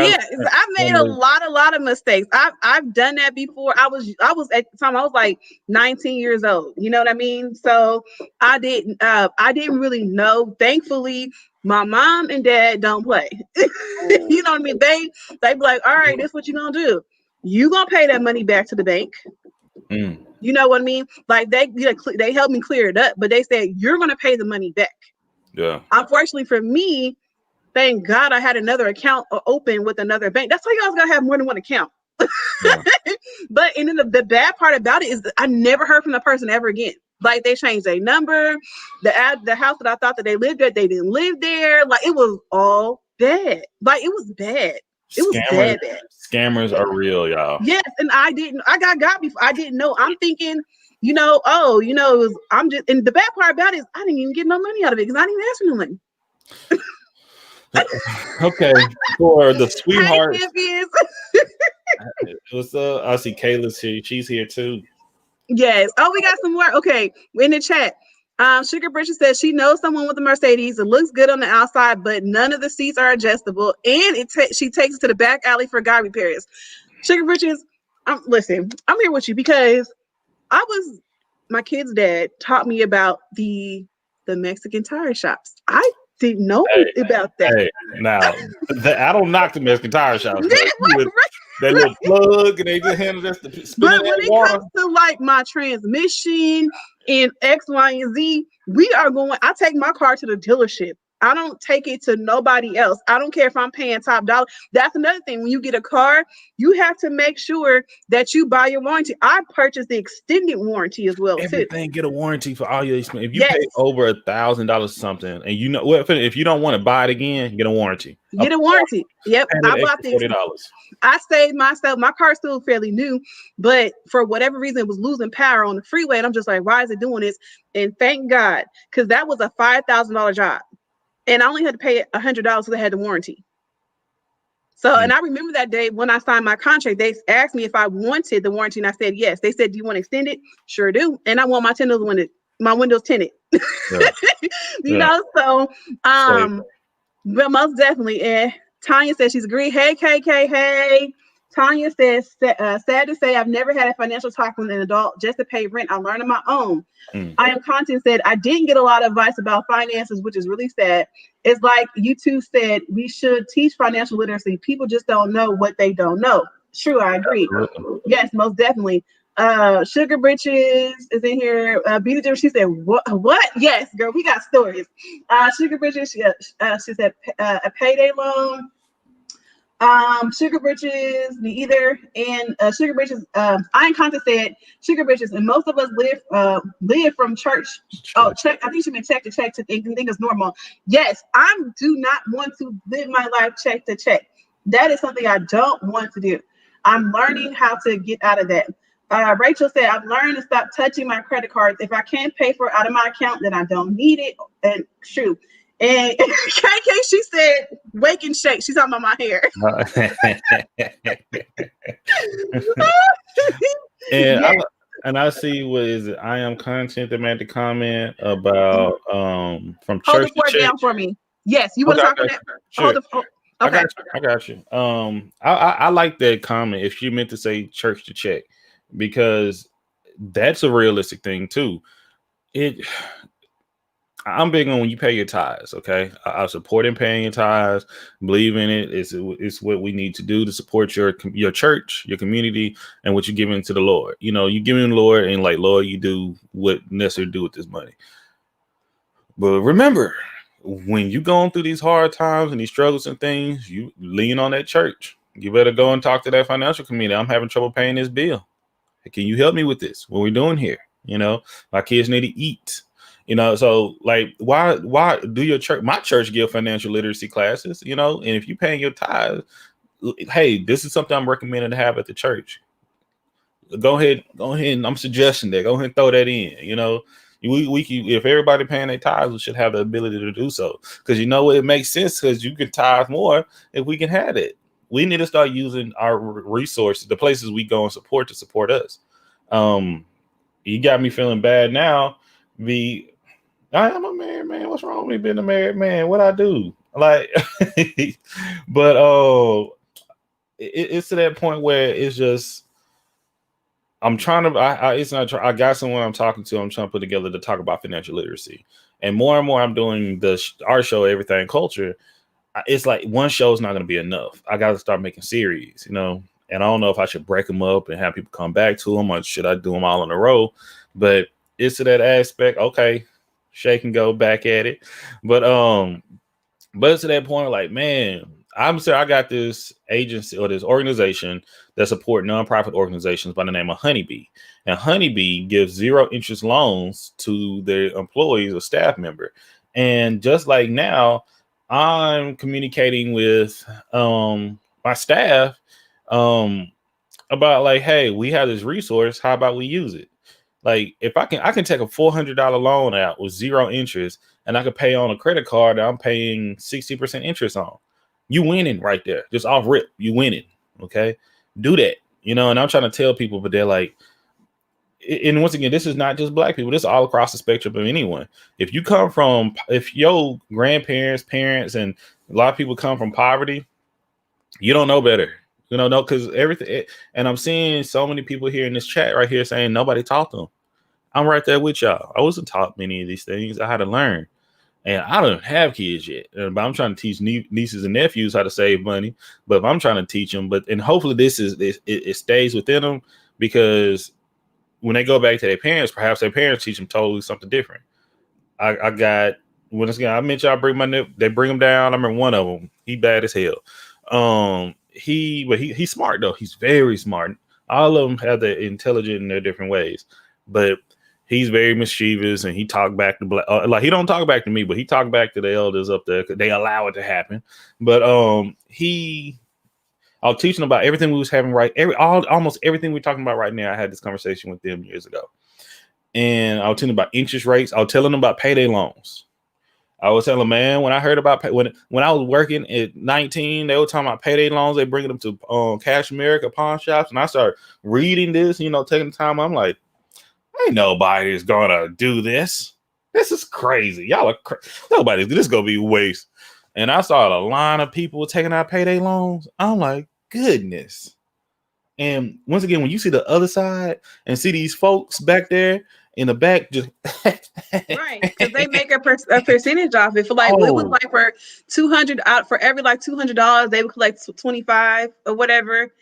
made a lot of mistakes. I've done that before. I was at the time I was like 19 years old. You know what I mean? So I didn't really know. Thankfully, my mom and dad don't play. You know what I mean? They be like, all right, this is what you're gonna do. You gonna pay that money back to the bank. You know what I mean? Like they helped me clear it up, but they said you're gonna pay the money back. Yeah. Unfortunately for me, thank God I had another account open with another bank. That's why you guys gotta have more than one account. Yeah. But and then the bad part about it is that I never heard from the person ever again. Like they changed their number, the house that I thought that they lived at, they didn't live there. Like it was all bad. Like it was bad. It was Scammers, bad, bad. scammers are real, y'all. Yes, and I got before. I didn't know. I'm thinking, it was, I'm just, and the bad part about it is I didn't even get no money out of it because I didn't even ask for no money. Okay, for the Hey, sweethearts, Memphis. what's up? I see Kayla's here. She's here too. Yes. Oh, we got some more. Okay, in the chat. Sugar Bridget says she knows someone with a Mercedes. It looks good on the outside, but none of the seats are adjustable, and she takes it to the back alley for guy repairs. Sugar Bridges, listen, I'm here with you because my kid's dad taught me about the Mexican tire shops. I didn't know Hey, about that. hey, now I don't knock the Mexican tire shops. Right. That little plug and they just handle this spinning But when that it water. comes to like my transmission and X, Y, and Z, I take my car to the dealership. I don't take it to nobody else. I don't care if I'm paying top dollar. That's another thing. When you get a car, you have to make sure that you buy your warranty. I purchased the extended warranty as well, too. Everything get a warranty for all your expense. If you Yes. pay over $1,000 something, and if you don't want to buy it again, get a warranty. Get a warranty. Yep. I bought the $40. I saved myself. My car's still fairly new, but for whatever reason, it was losing power on the freeway. And I'm just like, why is it doing this? And thank God, because that was a $5,000 job. And I only had to pay $100 because I had the warranty. So, and I remember that day when I signed my contract, they asked me if I wanted the warranty, and I said yes. They said, "Do you want to extend it?" Sure do. And I want my windows tinted. Yeah. So, but most definitely. And Tanya says she's agreed. Hey, KK, hey. Tanya says, sad to say, I've never had a financial talk with an adult just to pay rent. I learned on my own. I am content said, I didn't get a lot of advice about finances, which is really sad. It's like you two said, we should teach financial literacy. People just don't know what they don't know. True, I agree. Yes, most definitely. Sugar Britches is in here. Beauty Jim, she said, what? Yes, girl, we got stories. Sugar Britches, she said, a payday loan. Sugar Britches, me either. And Sugar Britches, Iron Content said, Sugar Britches, and most of us live from church. Oh, check. I think she meant check to check to think it's normal. Yes, I do not want to live my life check to check. That is something I don't want to do. I'm learning how to get out of that. Rachel said, I've learned to stop touching my credit cards. If I can't pay for it out of my account, then I don't need it. And true. And KK, she said, wake and shake. She's talking about my hair. And I see what is it? I am content that made the comment about from hold church the to church. down for me. Yes, you want to talk on that? Sure. Okay. I got you. I like that comment if you meant to say church to check, because that's a realistic thing too. I'm big on when you pay your tithes. Okay, I support in paying your tithes. Believe in it. It's what we need to do to support your church, your community, and what you're giving to the Lord. You know, you giving the Lord, and like Lord, you do what necessary to do with this money. But remember, when you going through these hard times and these struggles and things, you lean on that church. You better go and talk to that financial committee. I'm having trouble paying this bill. Can you help me with this? What we're doing here? You know, my kids need to eat. You know, so like, why do your church? My church give financial literacy classes. You know, and if you're paying your tithes, hey, this is something I'm recommending to have at the church. Go ahead, and I'm suggesting that. Go ahead and throw that in. You know, we if everybody paying their tithes, we should have the ability to do so. Because you know it makes sense, because you can tithe more if we can have it. We need to start using our resources, the places we go and support, to support us. You got me feeling bad now. I am a married man. What's wrong with me being a married man? What I do? Like, but it's to that point where it's just, I'm trying to, I got someone I'm talking to, I'm trying to put together to talk about financial literacy. And more I'm doing our show, Everythang Culture. It's like one show is not going to be enough. I got to start making series, you know, and I don't know if I should break them up and have people come back to them, or should I do them all in a row? But it's to that aspect. Okay, shake and go back at it. But it's to that point, like, man, I'm sorry, I got this agency or this organization that support nonprofit organizations by the name of Honeybee. And Honeybee gives zero interest loans to their employees or staff member. And just like now, I'm communicating with my staff um, about like, hey, we have this resource. How about we use it? Like if I can take a $400 loan out with zero interest, and I could pay on a credit card that I'm paying 60% interest on. You winning right there, just off rip. You winning, okay? Do that, And I'm trying to tell people, but they're like, and once again, this is not just black people. This is all across the spectrum of anyone. If your grandparents, parents, and a lot of people come from poverty, you don't know better. No, because everything. And I'm seeing so many people here in this chat right here saying nobody taught them. I'm right there with y'all. I wasn't taught many of these things. I had to learn. And I don't have kids yet, but I'm trying to teach nieces and nephews how to save money. But if I'm trying to teach them, and hopefully it stays within them, because when they go back to their parents, perhaps their parents teach them totally something different. I got I mentioned they bring him down. I remember one of them. He bad as hell. He's smart though. He's very smart. All of them have the intelligent in their different ways, but he's very mischievous, and he talked back to like he don't talk back to me, but he talked back to the elders up there. They allow it to happen. But I was teaching about everything we was having almost everything we're talking about right now. I had this conversation with them years ago, and I was telling them about interest rates. I was telling them about payday loans. I was telling them, man, when I heard about when I was working at 19, they were talking about payday loans. They bringing them to Cash America pawn shops, and I started reading this. Taking the time. I'm like, ain't nobody's gonna do this. This is crazy. Y'all are nobody's. This is gonna be waste. And I saw a line of people taking out payday loans. I'm like, goodness. And once again, when you see the other side and see these folks back there in the back, just right, because they make a percentage off it. For like it was like for 200 out for every like $200, they would collect 25 or whatever.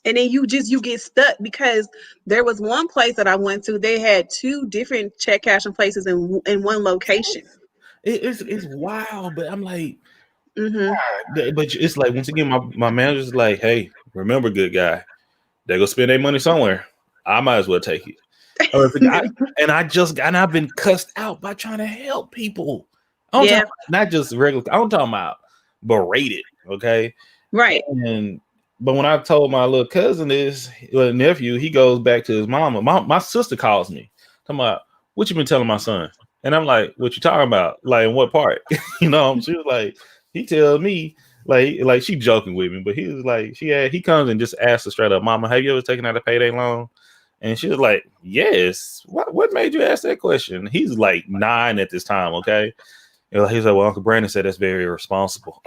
And then you get stuck, because there was one place that I went to. They had two different check cashing places in one location. It's wild, but I'm like, but it's like, once again, my manager's like, hey, remember, good guy, they go spend their money somewhere. I might as well take it. I've been cussed out by trying to help people. Not just regular. I'm talking about berated. Okay, right. But when I told my little cousin little nephew, he goes back to his mama. My sister calls me, talking about, what you been telling my son? And I'm like, what you talking about? Like, in what part? She was like, he tells me, like she joking with me, but he was like, he comes and just asks her straight up, Mama, have you ever taken out a payday loan? And she was like, yes. What made you ask that question? He's like 9 at this time, okay? He's like, well, Uncle Brandon said that's very irresponsible.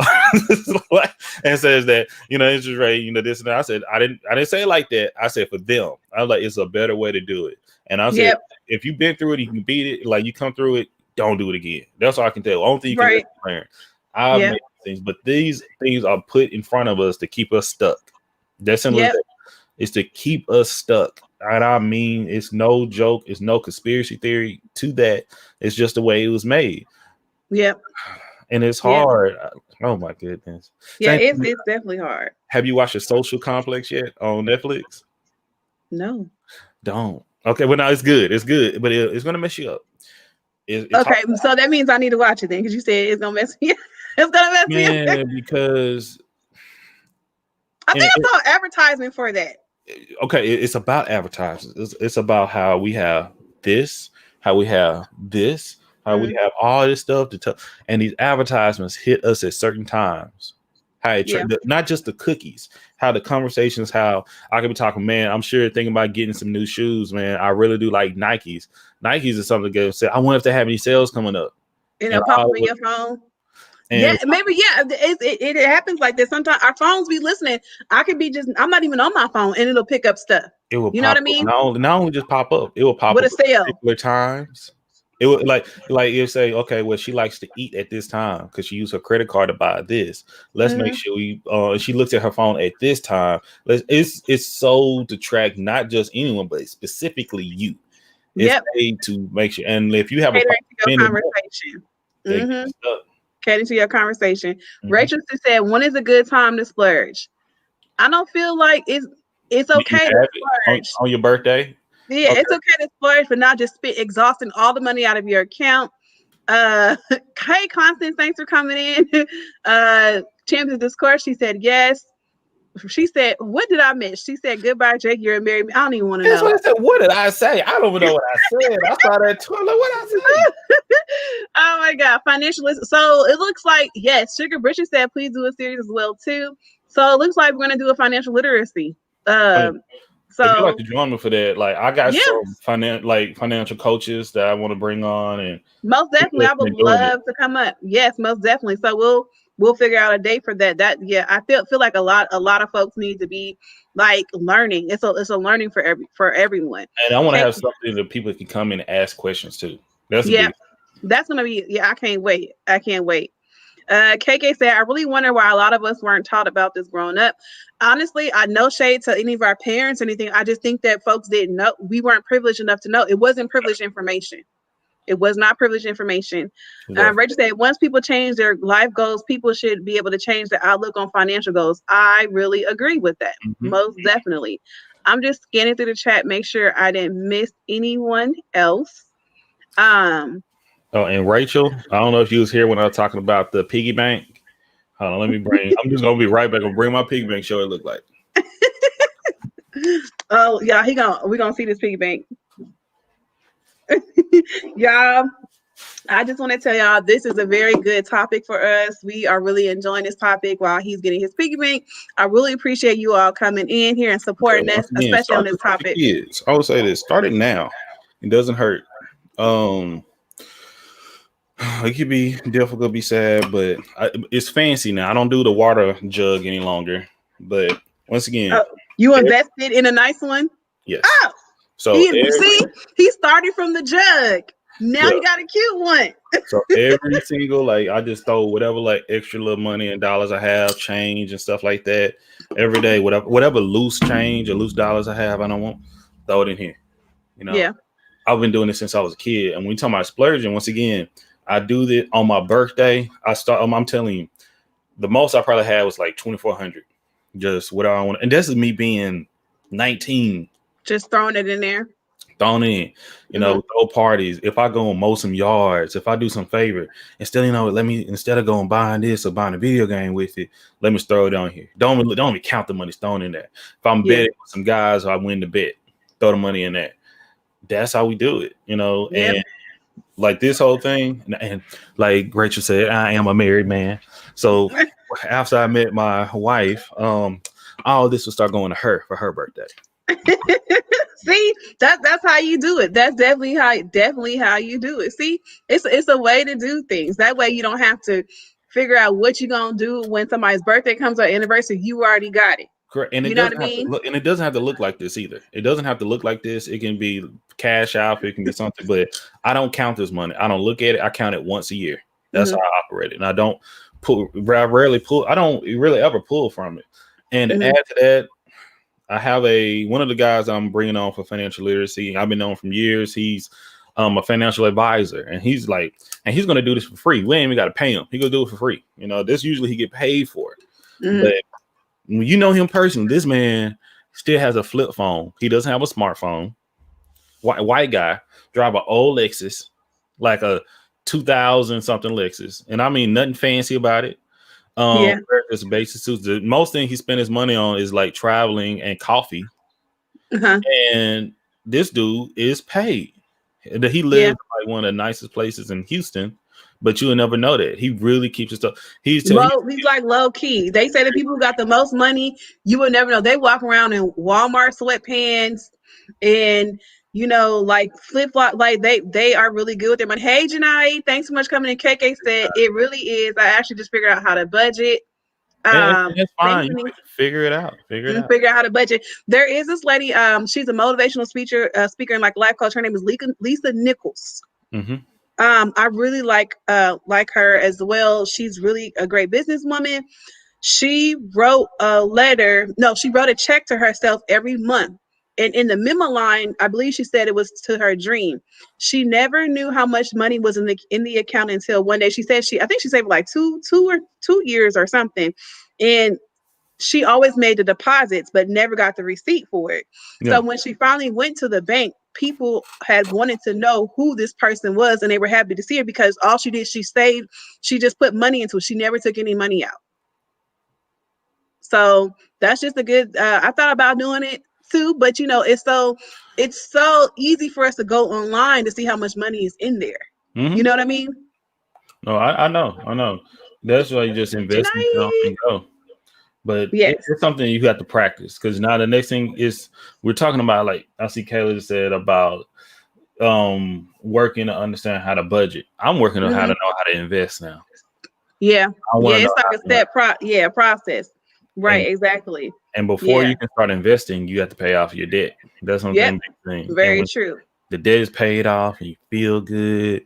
And says that, interest rate, this and that. I said, I didn't say it like that. I said, for them. I was like, it's a better way to do it. And I said, if you've been through it, you can beat it. Like, you come through it, don't do it again. That's all I can tell. Only thing you can learn. I've made things, but these things are put in front of us to keep us stuck. That's simply it's to keep us stuck. And I mean, it's no joke. It's no conspiracy theory to that. It's just the way it was made. Yep. And it's hard. Oh my goodness. Yeah, it's definitely hard. Have you watched The Social Complex yet on Netflix? No. Don't. Okay, well, no, it's good. It's good, but it's gonna mess you up. Okay, so that means I need to watch it then, because you said it's gonna mess me up. It's gonna mess me up. Because I think I saw advertisement for that. Okay, it's about advertising. It's about how we have this, how we have this, how we have all this stuff to tell, and these advertisements hit us at certain times. How not just the cookies, how the conversations, how I could be talking, man, I'm sure thinking about getting some new shoes, man. I really do like Nikes. Nikes is something to say. I wonder if they have any sales coming up. Pop up on your phone. Maybe it happens like this. Sometimes our phones be listening. I could be I'm not even on my phone, and it'll pick up stuff. It will, you know what I mean? Not only just pop up, it will pop up at particular times. It would like you say, okay, well, she likes to eat at this time because she used her credit card to buy this. Let's make sure she looks at her phone at this time. It's so to track not just anyone, but specifically you. It's made to make sure. And if you have a conversation, catering to your conversation. Mm-hmm. Rachel said, "When is a good time to splurge?" I don't feel like it's You okay to have it splurge. on your birthday. Yeah, Okay. it's okay to splurge, but not just exhausting all the money out of your account. Hey, Constance, thanks for coming in. Champions Discourse, she said yes. She said, "What did I miss?" She said, "Goodbye, Jake. You're a married man." I don't even want to That's know. what I said. What did I say? I don't even know what I said. I saw that too. I'm like, what I say? Oh my God, financialist. So it looks like yes, Sugar Bridget said, "Please do a series as well too." So it looks like we're gonna do a financial literacy. Oh, yeah. If you'd like So to join me for that, like I got yeah, some financial coaches that I want to bring on, and most people definitely, I that's would been doing it. love to come up. Yes, most definitely. So we'll figure out a date for that. That yeah, I feel like a lot of folks need to be like learning. It's a learning for everyone. And I want to Okay, have something that people can come in and ask questions to. That's a yeah, big. that's gonna be yeah. I can't wait. I can't wait. KK said, "I really wonder why a lot of us weren't taught about this growing up." Honestly, I no shade to any of our parents or anything. I just think that folks didn't know. We weren't privileged enough to know. It wasn't privileged information. It was not privileged information. Exactly. Rachel said, once people change their life goals, people should be able to change their outlook on financial goals. I really agree with that. Mm-hmm. Most definitely. I'm just scanning through the chat, make sure I didn't miss anyone else. Oh, and Rachel, I don't know if you was here when I was talking about the piggy bank. Hold on, let me bring. I'm just gonna be right back. I'm gonna bring my piggy bank. Show what it look like. Oh yeah, we're gonna see this piggy bank. Y'all, I just want to tell y'all this is a very good topic for us. We are really enjoying this topic while he's getting his piggy bank. I really appreciate you all coming in here and Okay, supporting us, once again, especially on start this this with your topic. kids. I would say this: start it now. It doesn't hurt. Um, it could be difficult, be sad, but it's fancy now. I don't do the water jug any longer. But once again, Oh, you invested in a nice one? yes. Oh, So he started from the jug. Now yeah. he got a cute one. So every single like I just throw whatever like extra little money and dollars I have, change and stuff like that. Every day, whatever loose change or loose dollars I have, I don't want, throw it in here. You know, Yeah. I've been doing this since I was a kid. And when you talk about splurging, once again, I do this on my birthday. I'm telling you, the most I probably had was like 2,400. Just whatever I want. And this is me being 19. Just throwing it in there. Thrown in, throw parties. If I go and mow some yards, if I do some favor, instead of going buying this or buying a video game with it, let me throw it on here. Don't even count the money thrown in there. If I'm betting with some guys, I win the bet, throw the money in there. That's how we do it, Yep. And like this whole thing, and like Rachel said, I am a married man. So after I met my wife, all this will start going to her for her birthday. See, that's how you do it. That's definitely how you do it. See, it's a way to do things. That way you don't have to figure out what you're gonna do when somebody's birthday comes or anniversary. You already got it. Correct. And you know what I mean? It doesn't have to look like this either. It doesn't have to look like this. It can be cash out, it can be something, but I don't count this money. I don't look at it. I count it once a year. That's how I operate it. And I don't rarely pull. I don't really ever pull from it. And to add to that, I have one of the guys I'm bringing on for financial literacy. I've been known from years. He's a financial advisor, and he's going to do this for free. We ain't even got to pay him. He gonna do it for free. This usually he get paid for it. But when you know him personally, this man still has a flip phone. He doesn't have a smartphone. White guy, drive an old Lexus, like a 2000 something Lexus, and I mean nothing fancy about it. It's basic suits. The most thing he spent his money on is like traveling and coffee. And this dude is paid. He lives in like one of the nicest places in Houston, but you will never know that. He really keeps his stuff. He's like low key. They say the people who got the most money, you would never know. They walk around in Walmart sweatpants and like flip flop. Like they are really good with their money. Hey, Janai, thanks so much for coming in. KK said it really is. I actually just figured out how to budget. And it's fine. You figure it out. Figure out how to budget. There is this lady. She's a motivational speaker and like life coach. Her name is Lisa Nichols. I really like her as well. She's really a great businesswoman. She wrote a letter. No, she wrote a check to herself every month and in the memo line, I believe she said it was to her dream. She never knew how much money was in the account until one day. She said I think she saved like 2 years or something, and she always made the deposits but never got the receipt for it. So Yeah. when she finally went to the bank, people had wanted to know who this person was, and they were happy to see her because all she did, she saved, she just put money into it. She never took any money out. So that's just a good. I thought about doing it too, but it's so easy for us to go online to see how much money is in there. You Mm-hmm. know what I mean? No, I know, I know. That's why you just invest in yourself Tonight. and go. But Yes. it's something you have to practice because now the next thing is we're talking about, like I see Kayla just said about working to understand how to budget. I'm working on how to Hmm. know how to invest now. Yeah. I want Yeah. to know It's like how a to, process. and Right. Exactly. and before Yeah. you can start investing, you have to pay off your debt. That's Yep. something big thing. And Very when true. the debt is paid off and you feel good,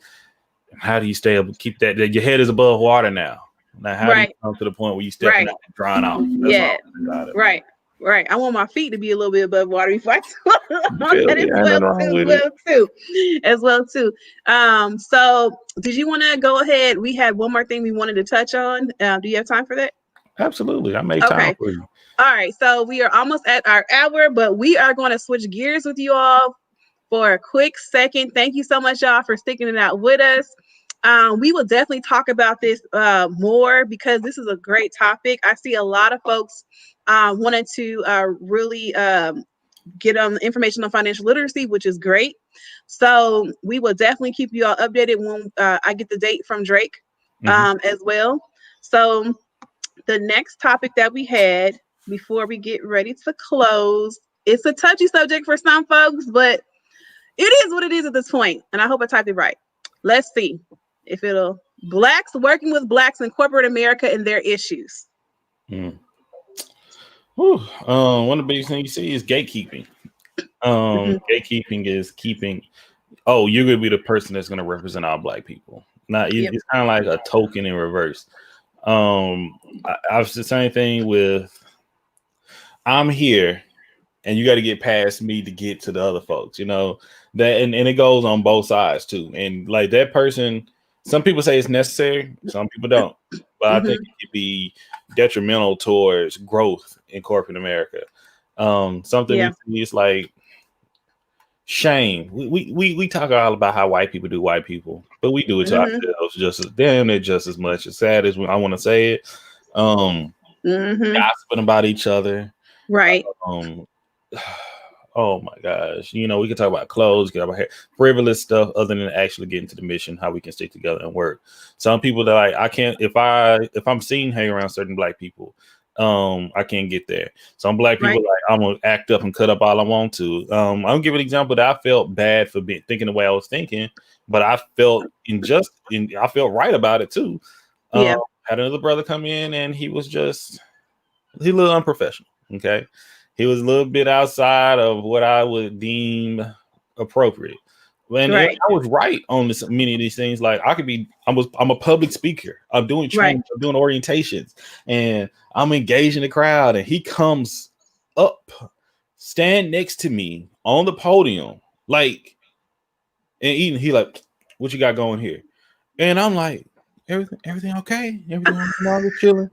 how do you stay able to keep that? Your head is above water now. Now, how do you Right. come to the point where you stepping Right. out and drying off? That's all Yeah. about it. Right. Right. I want my feet to be a little bit above water before I You on feel that me? as Ain't well nothing wrong too, with it. as well too. So did you want to go ahead? We had one more thing we wanted to touch on. Do you have time for that? Absolutely. I make time Okay. for you. All right. So we are almost at our hour, but we are going to switch gears with you all for a quick second. Thank you so much, y'all, for sticking it out with us. We will definitely talk about this more because this is a great topic. I see a lot of folks wanted to really get information on financial literacy, which is great. So we will definitely keep you all updated when I get the date from Drake Hmm. as well. So the next topic that we had before we get ready to close, it's a touchy subject for some folks, but it is what it is at this point, and I hope I typed it right. Let's see if it'll. Blacks working with blacks in corporate America and their issues. Mm. One of the biggest things you see is gatekeeping. Hmm. Gatekeeping is keeping. Oh, you're gonna be the person that's gonna represent all black people. Now Yep. it's kind of like a token in reverse. I was the same thing with. I'm here, and you got to get past me to get to the other folks. You know that, and it goes on both sides too. And like that person, some people say it's necessary, some people don't. But I think Hmm. it could be detrimental towards growth in corporate America. Something Yeah. we see is like shame. We talk all about how white people do white people, but we do it to Hmm. ourselves just as damn it just as much. As sad as I want to say it, um, Hmm. gossiping about each other. Right. Um, oh my gosh, we can talk about clothes, get about hair, frivolous stuff, other than actually getting to the mission, how we can stick together and work. Some people that I can't if I'm seen hang around certain black people, I can't get there. Some black people Right. like I'm gonna act up and cut up all I want to. I'll give an example that I felt bad for thinking the way I was thinking, but I felt I felt right about it too. Yeah. Had another brother come in and he a little unprofessional. Okay. He was a little bit outside of what I would deem appropriate. And Right. I was right on many of these things. Like I'm a public speaker. I'm doing Right. training, I'm doing orientations, and I'm engaging the crowd. And he comes up, stand next to me on the podium, like, and eating. He like, what you got going here? And I'm like, everything okay? Everything I'm chilling.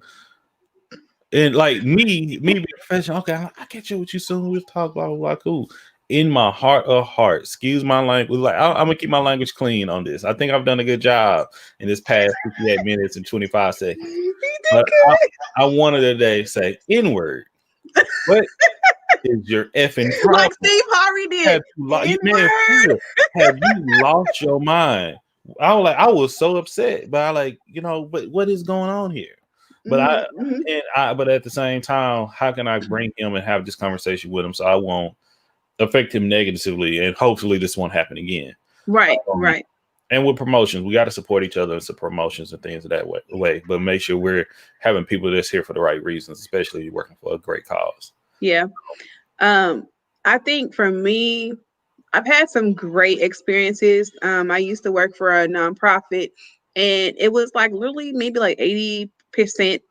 And like me being professional, okay, I catch up with you soon. We'll talk, blah, blah, blah, cool. In my heart of heart, excuse my language. Like I'm gonna keep my language clean on this. I think I've done a good job in this past 58 minutes and 25 seconds. You did But I wanted today to say N-word. What is your effing good. Like problem? Steve Harvey did. You man, N-word. fool, have you lost your mind? I was so upset, but but what is going on here? But Hmm. Hmm. but at the same time, how can I bring him and have this conversation with him so I won't affect him negatively, and hopefully this won't happen again. Right. Um, Right. and with promotions, we got to support each other and some promotions and things of that way, but make sure we're having people that's here for the right reasons, especially working for a great cause. Yeah. I think for me, I've had some great experiences. I used to work for a nonprofit, and it was like literally maybe like 80%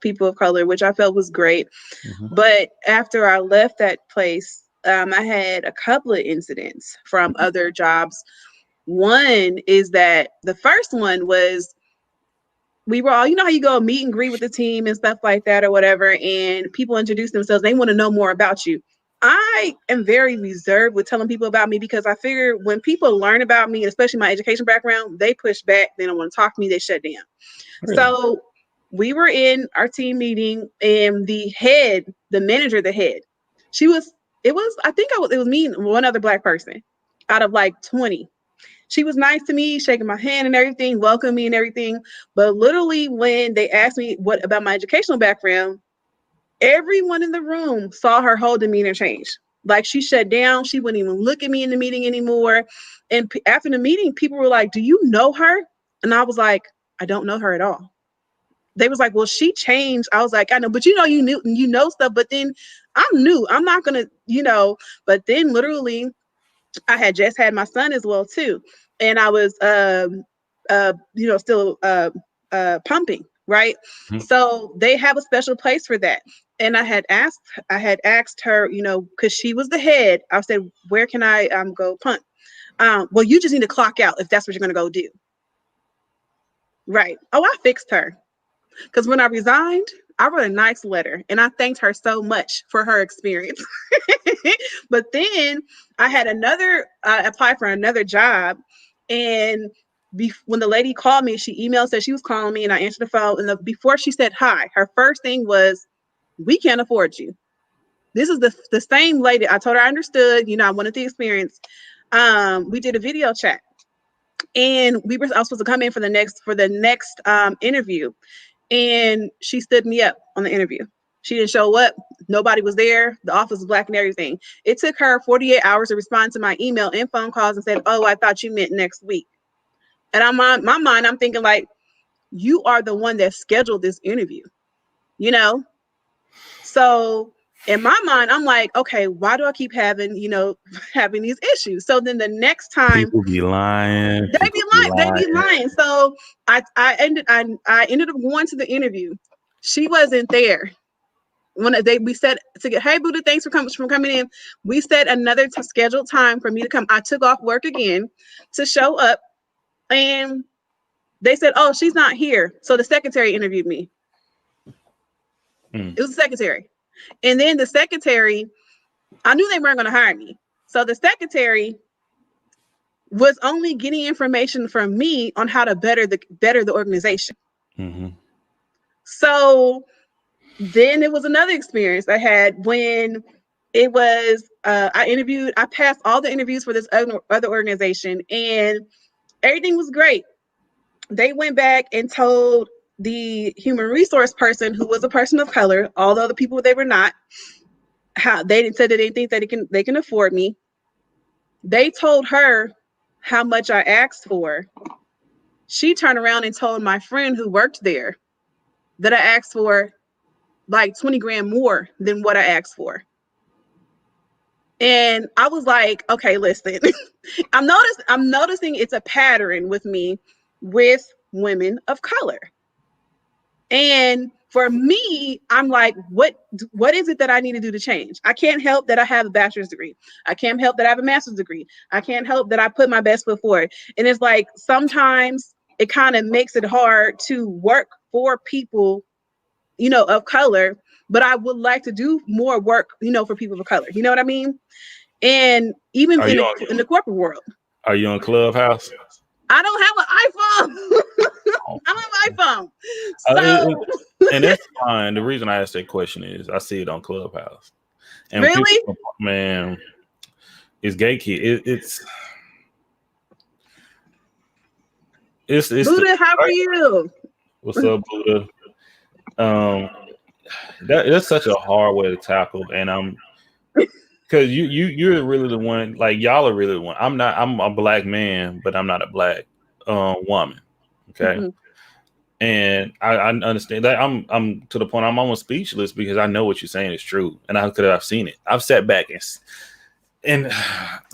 people of color, which I felt was great. Mhm. But after I left that place, I had a couple of incidents from other jobs. One is that the first one was we were all, you know how you go meet and greet with the team and stuff like that or whatever, and people introduce themselves. They want to know more about you. I am very reserved with telling people about me because I figure when people learn about me, especially my education background, they push back. They don't want to talk to me. They shut down. Really? So we were in our team meeting, and the manager, the head, it was me and one other Black person out of like 20. She was nice to me, shaking my hand and everything, welcoming me and everything. But literally, when they asked me what about my educational background, everyone in the room saw her whole demeanor change. Like she shut down. She wouldn't even look at me in the meeting anymore. And after the meeting, people were like, "Do you know her?" And I was like, "I don't know her at all." They was like, "Well, she changed." I was like, "I know, but you know stuff." But then I'm new. I'm not gonna, But then literally, I had just had my son as well too, and I was still pumping, right? Mhm. So they have a special place for that. And I had asked her, because she was the head. I said, "Where can I go punt?" Well, you just need to clock out if that's what you're gonna go do. Right. Oh, I fixed her. Because when I resigned, I wrote a nice letter and I thanked her so much for her experience. But then I had apply for another job. And when the lady called me, she emailed, said she was calling me, and I answered the phone. And before she said hi, her first thing was, "We can't afford you." This is the same lady. I told her I understood, I wanted the experience. We did a video chat. And I was supposed to come in for the next interview, and she stood me up on the interview. She didn't show up. Nobody was there. The office was black and everything. It took her 48 hours to respond to my email and phone calls and said, "Oh, I thought you meant next week." And my mind, I'm thinking like, you are the one that scheduled this interview, you know? So in my mind, I'm like, okay, why do I keep having, having these issues? So then the next time People be lying. they be People be lying, they be lying. lying. So I ended up going to the interview. She wasn't there. We said to get, "Hey Buddha, thanks for coming in." We set another scheduled time for me to come. I took off work again to show up, and they said, "Oh, she's not here." So the secretary interviewed me. Mm. It was the secretary, and then the secretary, I knew they weren't going to hire me. So the secretary was only getting information from me on how to better the organization. Mm-hmm. So then it was another experience I had when it was I passed all the interviews for this other organization, and everything was great. They went back and told the human resource person, who was a person of color, all the other people they were not, how they didn't say that they think that they can afford me. They told her how much I asked for. She turned around and told my friend who worked there that I asked for like 20 grand more than what I asked for. And I was like, okay, listen, I'm noticing it's a pattern with me with women of color. And for me, I'm like, what is it that I need to do to change? I can't help that I have a bachelor's degree. I can't help that I have a master's degree. I can't help that I put my best foot forward. And it's like sometimes it kind of makes it hard to work for people, of color, but I would like to do more work, for people of color. You know what I mean? And even Are in you the corporate world, are you on Clubhouse? I don't have an iPhone. Oh, I don't have an iPhone. and, So and that's fine. The reason I asked that question is I see it on Clubhouse, and people, really, man, it's gatekeep. It's the Buddha, how are you? what's up, Buddha? Um, that's such a hard way to tackle, and I'm because you're really the one. Like y'all are really the one. I'm not. I'm a black man, but I'm not a black woman. Okay. Mhm. And I understand that I'm to the point I'm almost speechless because I know what you're saying is true, and I've seen it. I've sat back and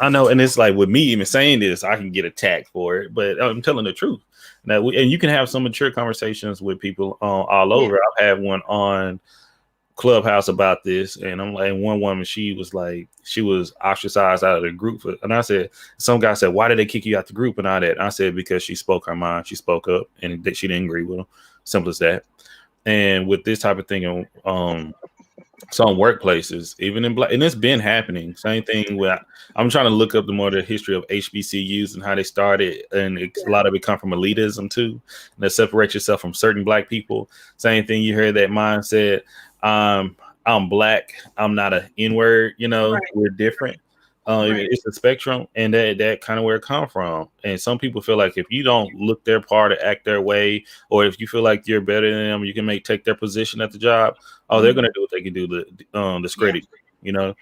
I know, and it's like with me even saying this, I can get attacked for it, but I'm telling the truth. Now, and you can have some mature conversations with people all Yeah. over. I've had one on Clubhouse about this, and I'm like, one woman, she was ostracized out of the group, and I said, some guy said, why did they kick you out the group and all that? And I said, because she spoke her mind, she spoke up, and that she didn't agree with them. Simple as that. And with this type of thing, some workplaces, even in black, and it's been happening. Same thing with, I'm trying to look up the history of HBCUs and how they started, and a lot of it come from elitism too, and to separate yourself from certain black people. Same thing, you heard that mindset. I'm black. I'm not an N-word. Right. We're different. Right. It's a spectrum, and that kind of where it come from. And some people feel like if you don't look their part or act their way, or if you feel like you're better than them, you can take their position at the job. Oh, they're gonna do what they can do to discredit you.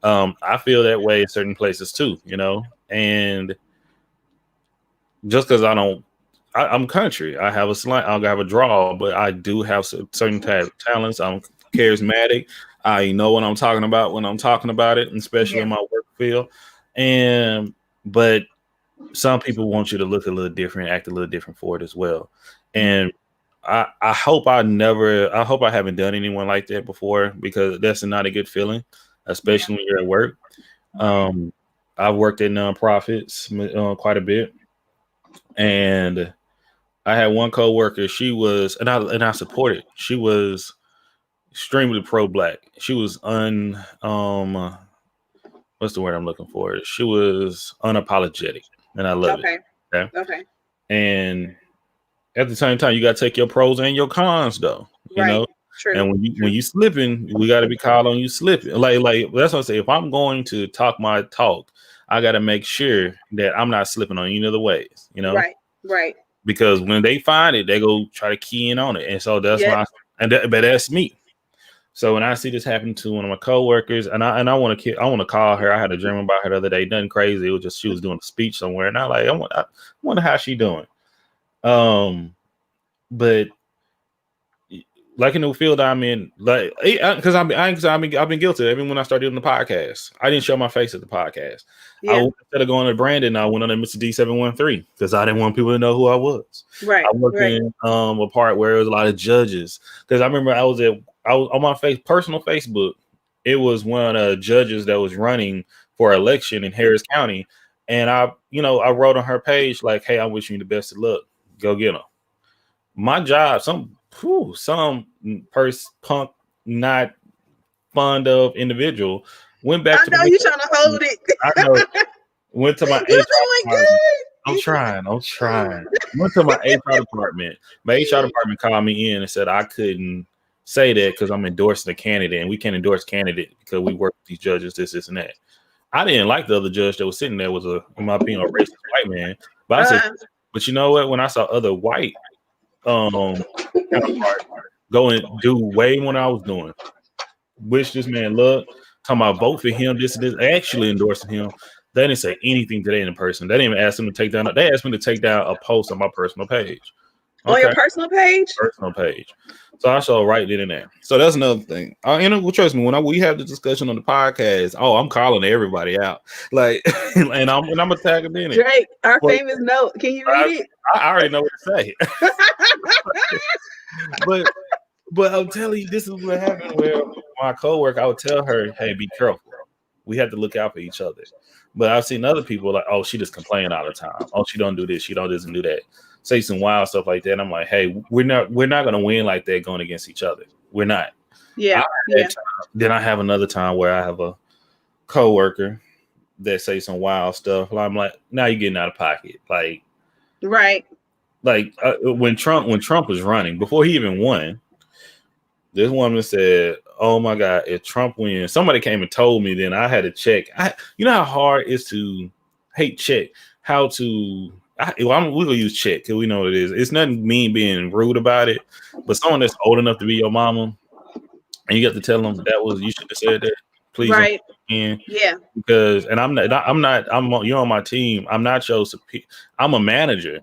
I feel that way in certain places too. And just because I'm country. I have a slant. I have a draw, but I do have certain type of talents. I'm charismatic. I know what I'm talking about when I'm talking about it, especially in my work field. But some people want you to look a little different, act a little different for it as well. And I hope I haven't done anyone like that before, because that's not a good feeling, especially when you're at work. I've worked at nonprofits quite a bit, and I had one coworker. She was, and I supported. She was extremely pro-black. She was what's the word I'm looking for? She was unapologetic, and I love it. Okay. And at the same time, you got to take your pros and your cons, though. True. And when you slipping, we got to be called on you slipping. Like that's what I say. If I'm going to talk my talk, I got to make sure that I'm not slipping on any of the ways. Right. Because when they find it, they go try to key in on it, and so that's why. But that's me. So when I see this happen to one of my coworkers, and I want to call her. I had a dream about her the other day. Nothing crazy. It was just she was doing a speech somewhere, and I wonder how she doing. But like in the field I'm in, like, because I've been guilty. Even when I started doing the podcast, I didn't show my face at the podcast. Instead of going to Brandon, I went on to Mr. D713 because I didn't want people to know who I was. Right. I worked in a part where there was a lot of judges, because I remember I was on my personal Facebook. It was one of the judges that was running for election in Harris County, and I wrote on her page like, "Hey, I'm wishing you the best of luck. Go get them." My job, some punk not fond of individual went back to. I know you trying to hold it. I know. Went to my HR department. I'm trying. Went to my HR department. My HR department called me in and said I couldn't say that because I'm endorsing a candidate, and we can't endorse candidate because we work with these judges, this and that. I didn't like the other judge that was sitting there was in my opinion, a racist white man. But I said, but you know what? When I saw other white counterpart go and do way more than I was doing, wish this man luck, talking about vote for him, this, actually endorsing him. They didn't say anything today in person. They didn't even ask him to take down. They asked me to take down a post on my personal page. On your personal page? Personal page. So I saw right then and there. So that's another thing. Trust me, when we have the discussion on the podcast, I'm calling everybody out. Like, and I'm attacking in it. Drake, our famous note. Can you read it? I already know what to say. But I'm telling you, this is what happened. Where my coworker, I would tell her, "Hey, be careful. We have to look out for each other." But I've seen other people like, "Oh, she just complain all the time. Oh, she don't do this. She don't this and do that." Say some wild stuff like that. And I'm like, "Hey, we're not going to win like that going against each other. We're not." Yeah. Then I have another time where I have a coworker that say some wild stuff. I'm like, "Now you're getting out of pocket." Like, right. Like when Trump was running, before he even won, this woman said, "Oh my God, if Trump wins," somebody came and told me. Then I had to check. You know how hard it is to check how to. We're gonna use check because we know what it is. It's nothing mean being rude about it, but someone that's old enough to be your mama, and you got to tell them you should have said that. Please, right? Yeah, because I'm you're on my team. I'm not your superior. I'm a manager,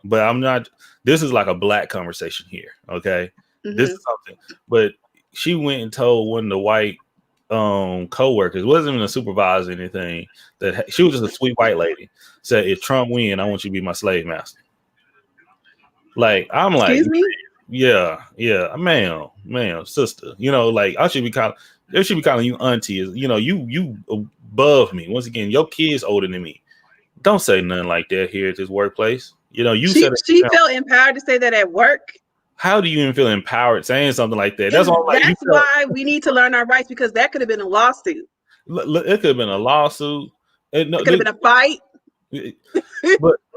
but I'm not. This is like a black conversation here. Okay. This is something, but she went and told one of the white co-workers, wasn't even a supervisor or anything, that she was just a sweet white lady, said, "If Trump win, I want you to be my slave master." Like, I'm like, excuse me? Yeah, ma'am, sister. You know, like I should be calling. They should be calling you auntie. You know, you above me. Once again, your kid's older than me. Don't say nothing like that here at this workplace. You know, you She said it she yourself. felt empowered to say that at work. How do you even feel empowered saying something like that? That's And all. Like you that's why we need to learn our rights, because that could have been a lawsuit. it could have been a lawsuit. No, It could have been a fight.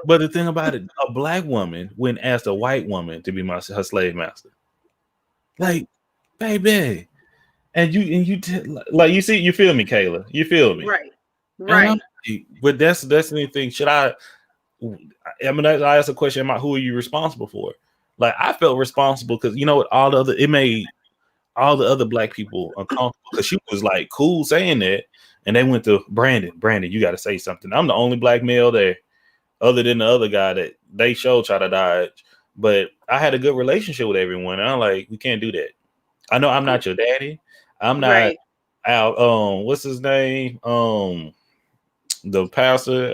but the thing about it, a black woman wouldn't ask a white woman to be her slave master. Like, baby, like you see, you feel me, Kayla? You feel me? Right. And I'm Right. like, but that's the thing. Should I? I mean, I asked a question about who are you responsible for? Like, I felt responsible because you know what? It made all the other black people uncomfortable because she was like cool saying that, and they went to Brandon. Brandon, you got to say something. I'm the only black male there, other than the other guy that they showed try to dodge. But I had a good relationship with everyone. And I'm like, we can't do that. I know I'm not your daddy. I'm not Right. Al. What's his name? The pastor.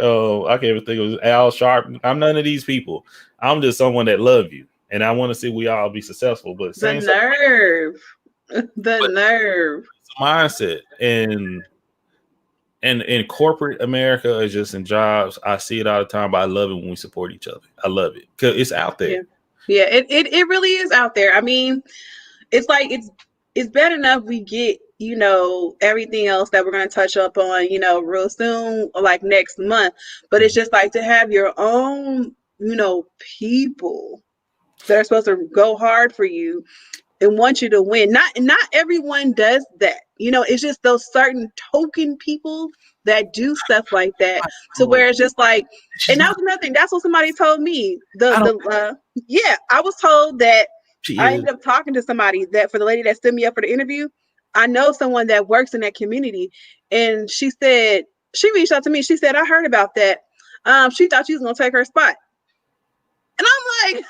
I can't even think of it. Al Sharp. I'm none of these people. I'm just someone that love you, and I want to see we all be successful. But The saying something, nerve. The but nerve. mindset and in corporate America or just in jobs, I see it all the time. But I love it when we support each other. I love it because it's out there. Yeah. Yeah. It really is out there. I mean, it's like it's bad enough we get, everything else that we're going to touch up on, real soon, like next month. But it's just like to have your own, people that are supposed to go hard for you and want you to win. Not everyone does that. It's just those certain token people that do stuff like that, to Oh, where it's just like, she's and that not. was another thing. That's what somebody told me. I don't. Yeah, I was told that She I is. ended up talking to somebody that, for the lady that stood me up for the interview, I know someone that works in that community, and she said, she reached out to me. She said, I heard about that. She thought you was gonna take her spot, and I'm like,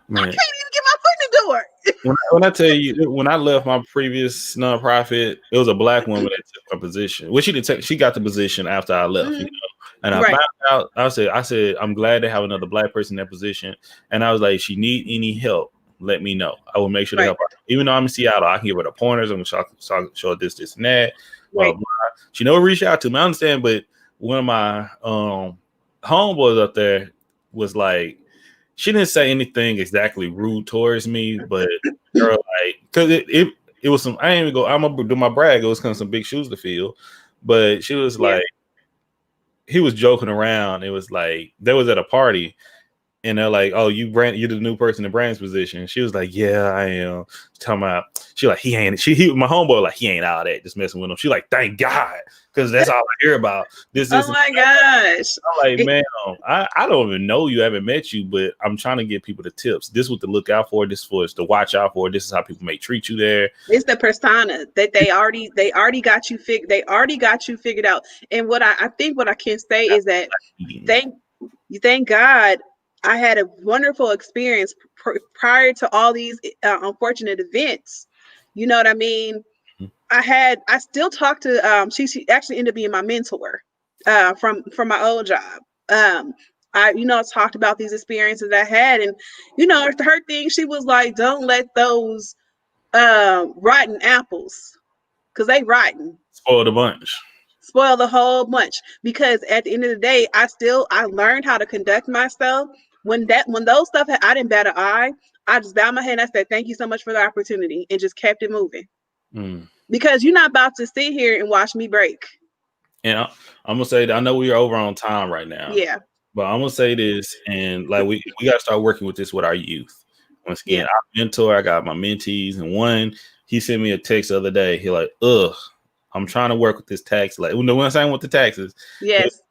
I Man, can't even get my foot in the door. when I tell you, when I left my previous nonprofit, it was a black woman that took my position. Well, she didn't take. She got the position after I left. Mhm. And I Right, found out. I said, I'm glad to have another black person in that position. And I was like, she need any help, let me know. I will make sure to right, help her. Even though I'm in Seattle, I can give her the pointers. I'm gonna show her this, and that. Blah, right. blah. She never reached out to me. I understand, but one of my homeboys up there was like, she didn't say anything exactly rude towards me, but her like, cause it was some. I ain't even go. I'm gonna do my brag. It was kind of some big shoes to fill, but she was Yeah. like, he was joking around. It was like they was at a party and they're like, "Oh, you're the new person in Brand's position." She was like, "Yeah, I am." Talking about, she like, he ain't. My homeboy like, he ain't all that. Just messing with him. She like, thank God, because that's all I hear about. This. Oh my gosh. I'm like, It, man, I don't even know you. I haven't met you, but I'm trying to give people the tips. This is what to look out for. This is to watch out for. This is how people may treat you there. it's the persona that they already got you figured out. And I think what I can say is that thank thank God I had a wonderful experience prior to all these unfortunate events. You know what I mean? I still talk to she actually ended up being my mentor from my old job. I talked about these experiences I had, and her thing, she was like, don't let those rotten apples, because they rotten, Spoiled a bunch. spoil the whole bunch. Because at the end of the day, I learned how to conduct myself. When those stuff I didn't bat an eye. I just bowed my head and I said, thank you so much for the opportunity, and just kept it moving. Mm. Because you're not about to sit here and watch me break. And I'm gonna say that I know we are over on time right now, Yeah. but I'm gonna say this, and like we gotta start working with this with our youth. Once again, Yeah. our mentor, I got my mentees, and one he sent me a text the other day. He like, ugh, I'm trying to work with this tax. Like when I'm saying with the taxes, Yes.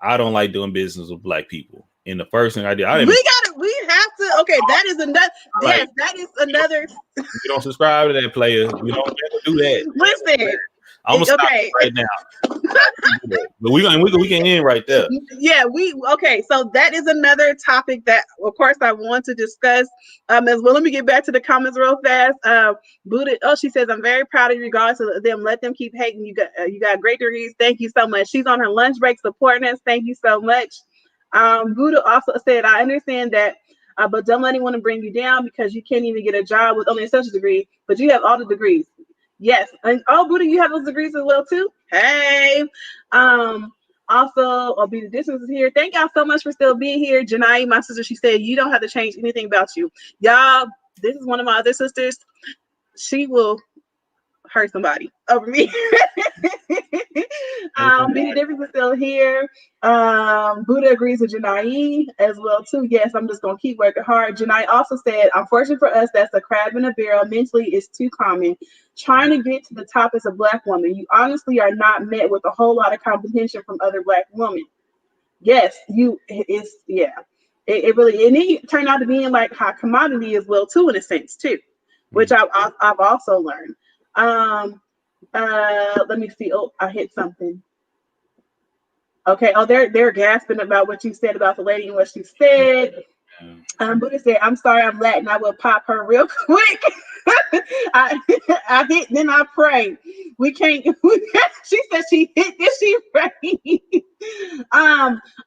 I don't like doing business with black people. And the first thing I did, I didn't We have to. Okay, that is another. like Yes, that is another. we don't subscribe to that player. We don't do that. Listen. I'm gonna stop Okay. right now. But we can end right there. Yeah, okay, so that is another topic that of course I want to discuss as well. Let me get back to the comments real fast. Buddha, she says, I'm very proud of you, regardless of them, let them keep hating. You got great degrees, thank you so much. She's on her lunch break supporting us, thank you so much. Buddha also said, I understand that But don't let anyone bring you down because you can't even get a job with only a associate's degree, but you have all the degrees. Yes. And oh, Buddha, you have those degrees as well too. Hey. Also, I'll be the distance is here. Thank y'all so much for still being here. Janai, my sister, she said you don't have to change anything about you. Y'all, this is one of my other sisters. She will hurt somebody over me. Be the difference is still here. Buddha agrees with Janai as well too. Yes, I'm just gonna keep working hard. Janai also said, unfortunately for us, that's a crab in a barrel. Mentally, it's too common. Trying to get to the top as a Black woman, you honestly are not met with a whole lot of competition from other Black women. Yes, it's yeah. It really and it turned out to being like high commodity as well too in a sense too, which I've also learned. Let me see. Oh, I hit something. Okay. Oh, they're gasping about what you said about the lady and what she said. Buddha said, "I'm sorry, I'm Latin. I will pop her real quick." I hit, then I pray. We can't. She said she hit, then she prayed.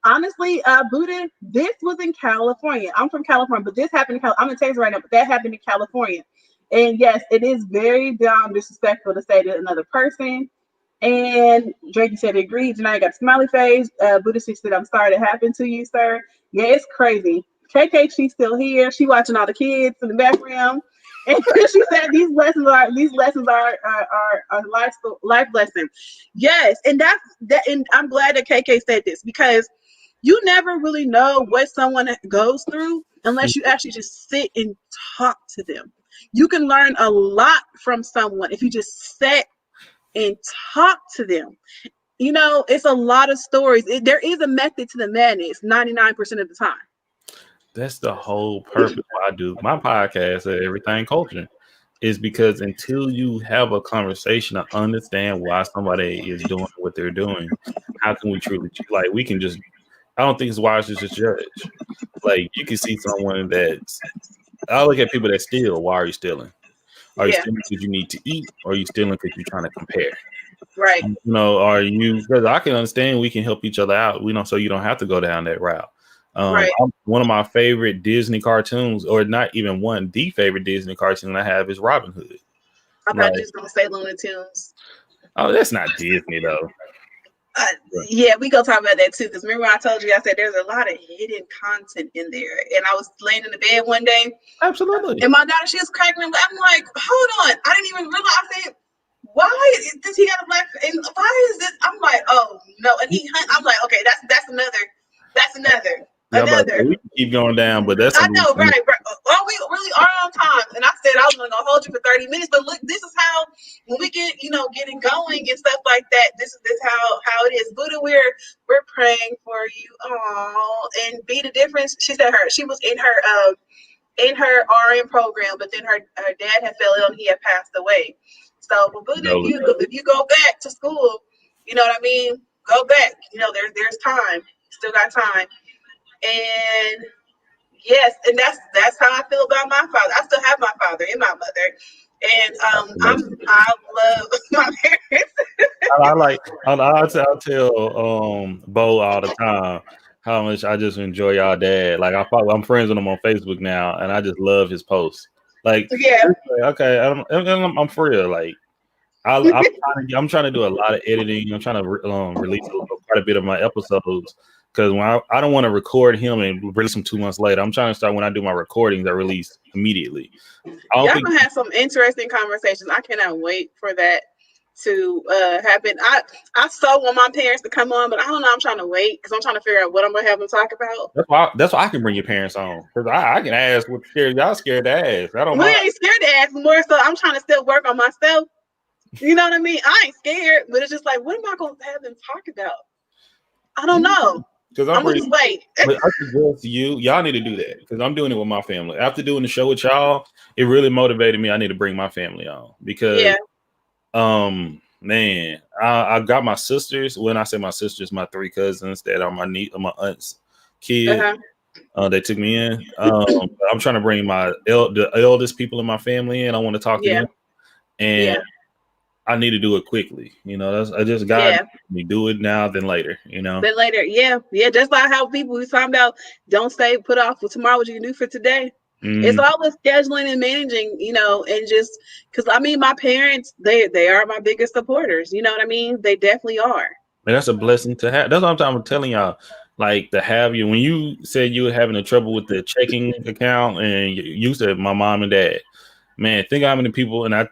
Honestly, Buddha, this was in California. I'm from California, but this happened in I'm in Texas right now, but that happened in California. And yes, it is very disrespectful to say to another person. And Drake said agreed. And I got a smiley face. Buddha said, "I'm sorry that happened to you, sir." Yeah, it's crazy. KK, she's still here. She watching all the kids in the background. And she said these lessons are life lesson. Yes, and that's that. And I'm glad that KK said this because you never really know what someone goes through unless you actually just sit and talk to them. You can learn a lot from someone if you just sit and talk to them. You know, it's a lot of stories. There is a method to the madness 99% of the time. That's the whole purpose why I do my podcast at Everything Culture is because until you have a conversation to understand why somebody is doing what they're doing, how can we truly like we can just I don't think it's wise to just judge. Like you can see someone that's I look at people that steal. Why are you stealing? Are you stealing because you need to eat, or are you stealing because you're trying to compare? Right. You know, are you? Because I can understand we can help each other out. We don't, so you don't have to go down that route. Right. One of my favorite Disney cartoons, or not even one, the favorite Disney cartoon I have is Robin Hood. I'm not just gonna say Looney Tunes. Oh, that's not Disney though. Yeah, we go talk about that too. Because remember when I told you, I said there's a lot of hidden content in there. And I was laying in the bed one day. Absolutely. And my daughter, she was cracking me. I'm like, hold on. I didn't even realize. I said, why does he got a black? And why is this? I'm like, oh no. And I'm like, okay, that's another. Yeah, we can keep going down, but that's I know, right. Oh, we really are on time. And I said I was gonna hold you for 30 minutes, but look, this is how when we get getting going and stuff like that. This is how it is. Buddha, we're praying for you all and be the difference. She said she was in her RN program, but then her dad had fell ill and he had passed away. So, but Buddha, if you go back to school, you know what I mean. Go back. There's time. Still got time. And yes, and that's how I feel about my father. I still have my father and my mother, and I love my parents. I'll tell Bo all the time how much I just enjoy y'all dad. Like I'm friends with him on Facebook now, and I just love his posts. Like yeah, okay, I'm for real. Like I'm trying to do a lot of editing. I'm trying to release quite a bit of my episodes. Because when I don't want to record him and release him 2 months later, I'm trying to start when I do my recordings, I release immediately. Y'all gonna have some interesting conversations. I cannot wait for that to happen. I so want my parents to come on, but I don't know. I'm trying to wait because I'm trying to figure out what I'm gonna have them talk about. That's why I can bring your parents on because I can ask what y'all scared to ask. I don't. We ain't scared to ask more, so I'm trying to still work on myself. You know what I mean? I ain't scared, but it's just like, what am I gonna have them talk about? I don't know. Because I'm gonna just wait. But I suggest y'all need to do that because I'm doing it with my family. After doing the show with y'all, it really motivated me. I need to bring my family on because, man, I got my sisters. When I say my sisters, my 3 cousins that are my aunt's kids. They took me in. I'm trying to bring the eldest people in my family in. I want to talk to them, and I need to do it quickly. I just God Yeah. me do it now than later. Then later, yeah, yeah, just like how people we talking about don't stay put off for tomorrow what you can do for today. It's Mm. all with scheduling and managing, and just because I mean, my parents, they are my biggest supporters. You know what I mean? They definitely are. And that's a blessing to have. That's what I'm telling y'all. Like to have you when you said you were having a trouble with the checking account, and you said my mom and dad. Man, think how many people, and I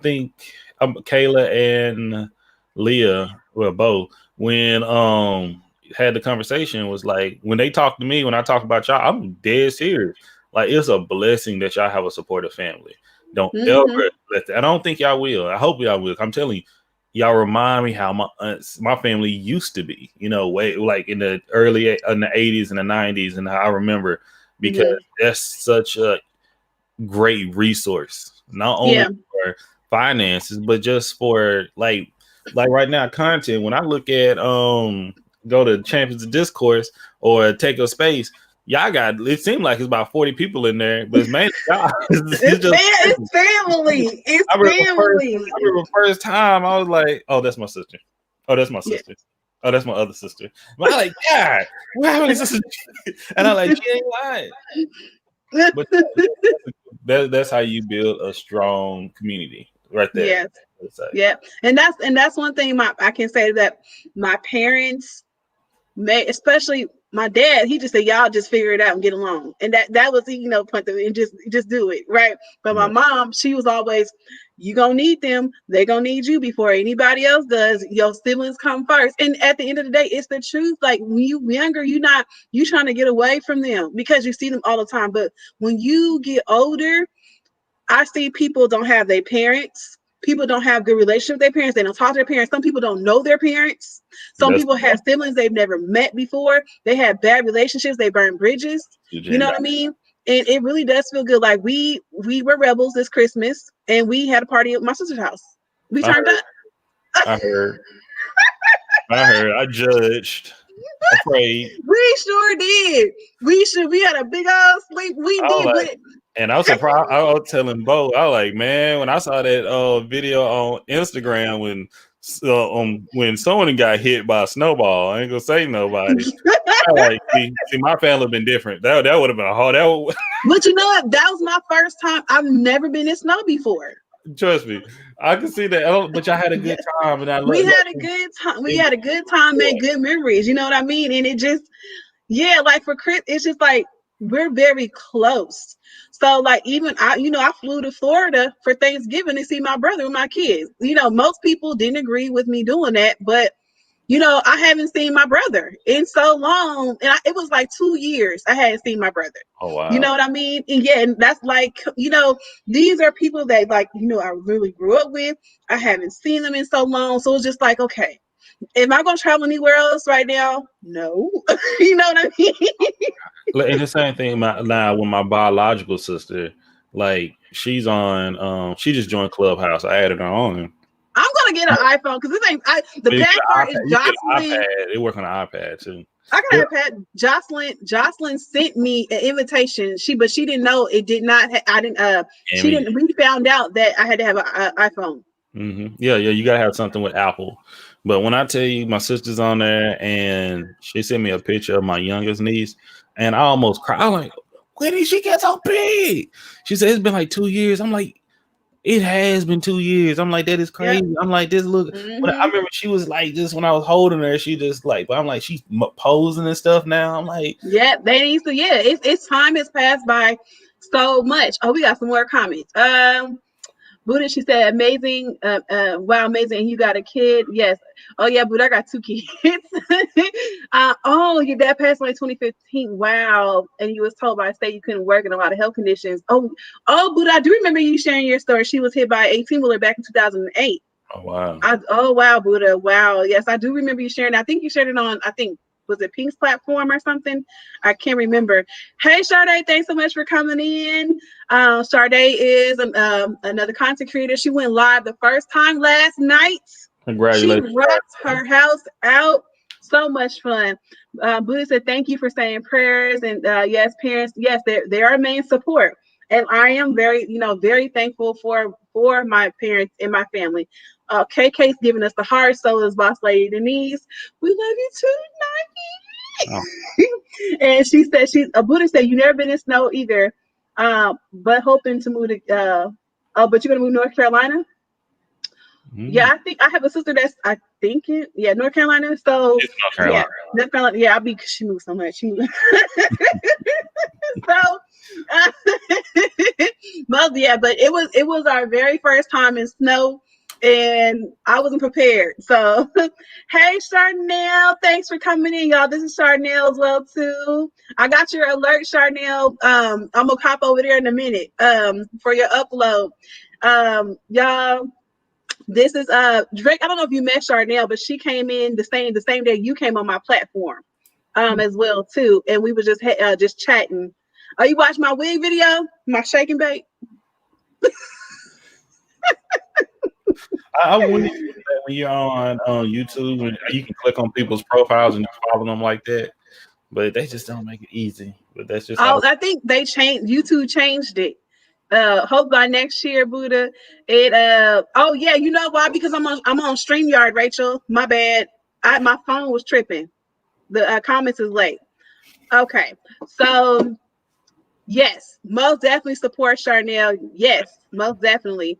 think Kayla and Leah were both when had the conversation was like when they talk to me when I talk about y'all, I'm dead serious. Like it's a blessing that y'all have a supportive family. Don't ever Hmm. let that. I don't think y'all will. I hope y'all will. I'm telling you, y'all remind me how my family used to be. Way like in the 80s and the 90s, and I remember because Hmm. that's such a great resource, not only Yeah. for finances, but just for like right now content. When I look at go to Champions of Discourse or Take a Space, y'all got it seemed like it's about 40 people in there, but it's mainly y'all. It's just It's family. It's I remember first family. I remember first time I was like, oh, that's my sister. Oh, that's my Yeah. sister. Oh, that's my other sister. But I like, God, how many sisters? And I like, she ain't lying. But that's how you build a strong community right there. Yes. Yeah. And that's one thing I can say that my parents especially my dad, he just said, y'all just figure it out and get along. And that was, point them and just do it. Right. But my Yeah. mom, she was always, you gonna need them. They gonna need you before anybody else does. Your siblings come first. And at the end of the day, it's the truth. Like when you younger, you trying to get away from them because you see them all the time. But when you get older, I see people don't have their parents. People don't have good relationship with their parents. They don't talk to their parents. Some people don't know their parents. Some That's people have siblings they've never met before. They have bad relationships. They burn bridges. You know agenda. what I mean? And it really does feel good. Like we were rebels this Christmas, and we had a party at my sister's house. We I turned heard. up. I heard. I heard. I judged. I prayed. We sure did. We had a big old sleep. We I was did, like, but and I was surprised. I was telling Bo, I was like, man, when I saw that video on Instagram when someone got hit by a snowball, I ain't gonna say nobody. I like see my family been different. That would have been a hard. but you know what? That was my first time. I've never been in snow before. Trust me, I can see that. But y'all had a good time, and I We look. had a good time. We It, had a good time, made good memories. You know what I mean? And it just, yeah, like for Chris, it's just like we're very close. So like even I flew to Florida for Thanksgiving to see my brother and my kids. Most people didn't agree with me doing that, but I haven't seen my brother in so long, and it was like 2 years I hadn't seen my brother. oh You wow. know what I mean? And yeah, and that's like, these are people that like, I really grew up with. I haven't seen them in so long. So it's just like, okay, am I going to travel anywhere else right now? No. You know what I mean? And the same thing now with my biological sister. Like she's on. She just joined Clubhouse. I added her on. I'm going to get an iPhone because this ain't, the You get bad an part is iPad. You get an Jocelyn. iPad. It work on an iPad too. I Yeah. got an iPad. Jocelyn sent me an invitation. But she didn't know it did not. I didn't. She Amy. didn't. We found out that I had to have an iPhone. Yeah. You gotta have something with Apple. But when I tell you, my sister's on there, and she sent me a picture of my youngest niece, and I almost cried. I'm like, when did she get so big? She said it's been like 2 years. I'm like, it has been 2 years. I'm like, that is Yep. crazy. I'm like, this look. When I Mm-hmm. remember she was like this when I was holding her. She just like, but I'm like, she's posing and stuff now. I'm like, Yeah, they need to. Yeah, it's time has passed by so much. Oh, we got some more comments. Buddha, she said, amazing. Wow, amazing. And you got a kid? Yes. Oh yeah, Buddha, I got 2 kids. Oh, your dad passed away in 2015. Wow. And you was told by a state you couldn't work in a lot of health conditions. Oh, Buddha, I do remember you sharing your story. She was hit by an 18-wheeler back in 2008. oh wow. Oh wow, Buddha. Wow. Yes, I do remember you sharing. I think you shared it on, was it Pink's platform or something? I can't remember. Hey, Sade, thanks so much for coming in. Sade is another content creator. She went live the first time last night. She Congratulations. rocked her house out. So much fun. Buddha said, thank you for saying prayers. And yes, parents, yes, they're our main support. And I am very, very thankful for my parents and my family. KK's giving us the heart, so is Boss Lady Denise. We love you too, Oh. Nike. And she said Buddha said you never been in snow either, but hoping to move to. But you're gonna move to North Carolina. Yeah, Mm. I think I have a sister that's North Carolina. So It's North yeah, Carolina. North Carolina. Yeah, she moved so much. She moved. So, uh, but yeah, but it was our very first time in snow, and I wasn't prepared. So, hey, Charnel, thanks for coming in, y'all. This is Charnel as well too. I got your alert, Charnel. I'm gonna hop over there in a minute. For your upload. Y'all. This is Drake. I don't know if you met Charnel, but she came in the same day you came on my platform, as well too, and we were just chatting. Oh, you watched my wig video, my shake and bake? I wouldn't do that when you're on YouTube and you can click on people's profiles and follow them like that, but they just don't make it easy. But that's just how. Oh, I think they changed. YouTube changed it. Hope by next year, Buddha. It oh yeah, you know why? Because I'm on StreamYard, Rachel. My bad. My phone was tripping. The comments is late. Okay, so yes, most definitely support Charnel. Yes, most definitely.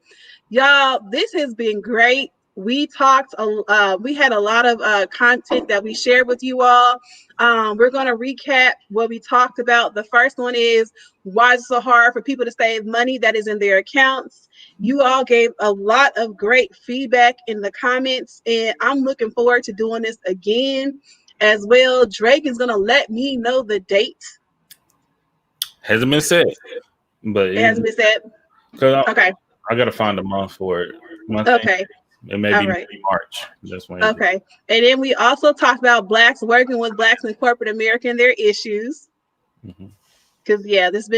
Y'all, this has been great. We had a lot of content that we shared with you all. We're going to recap what we talked about. The first one is why it's so hard for people to save money that is in their accounts. You all gave a lot of great feedback in the comments, and I'm looking forward to doing this again as well. Drake is going to let me know the date. Hasn't been said, but It hasn't been said. because Okay. I got to find a month for it. Month Okay. it may All be right. March. That's when. Okay. And then we also talked about blacks working with blacks in corporate America and their issues. Mhm. Because yeah, it's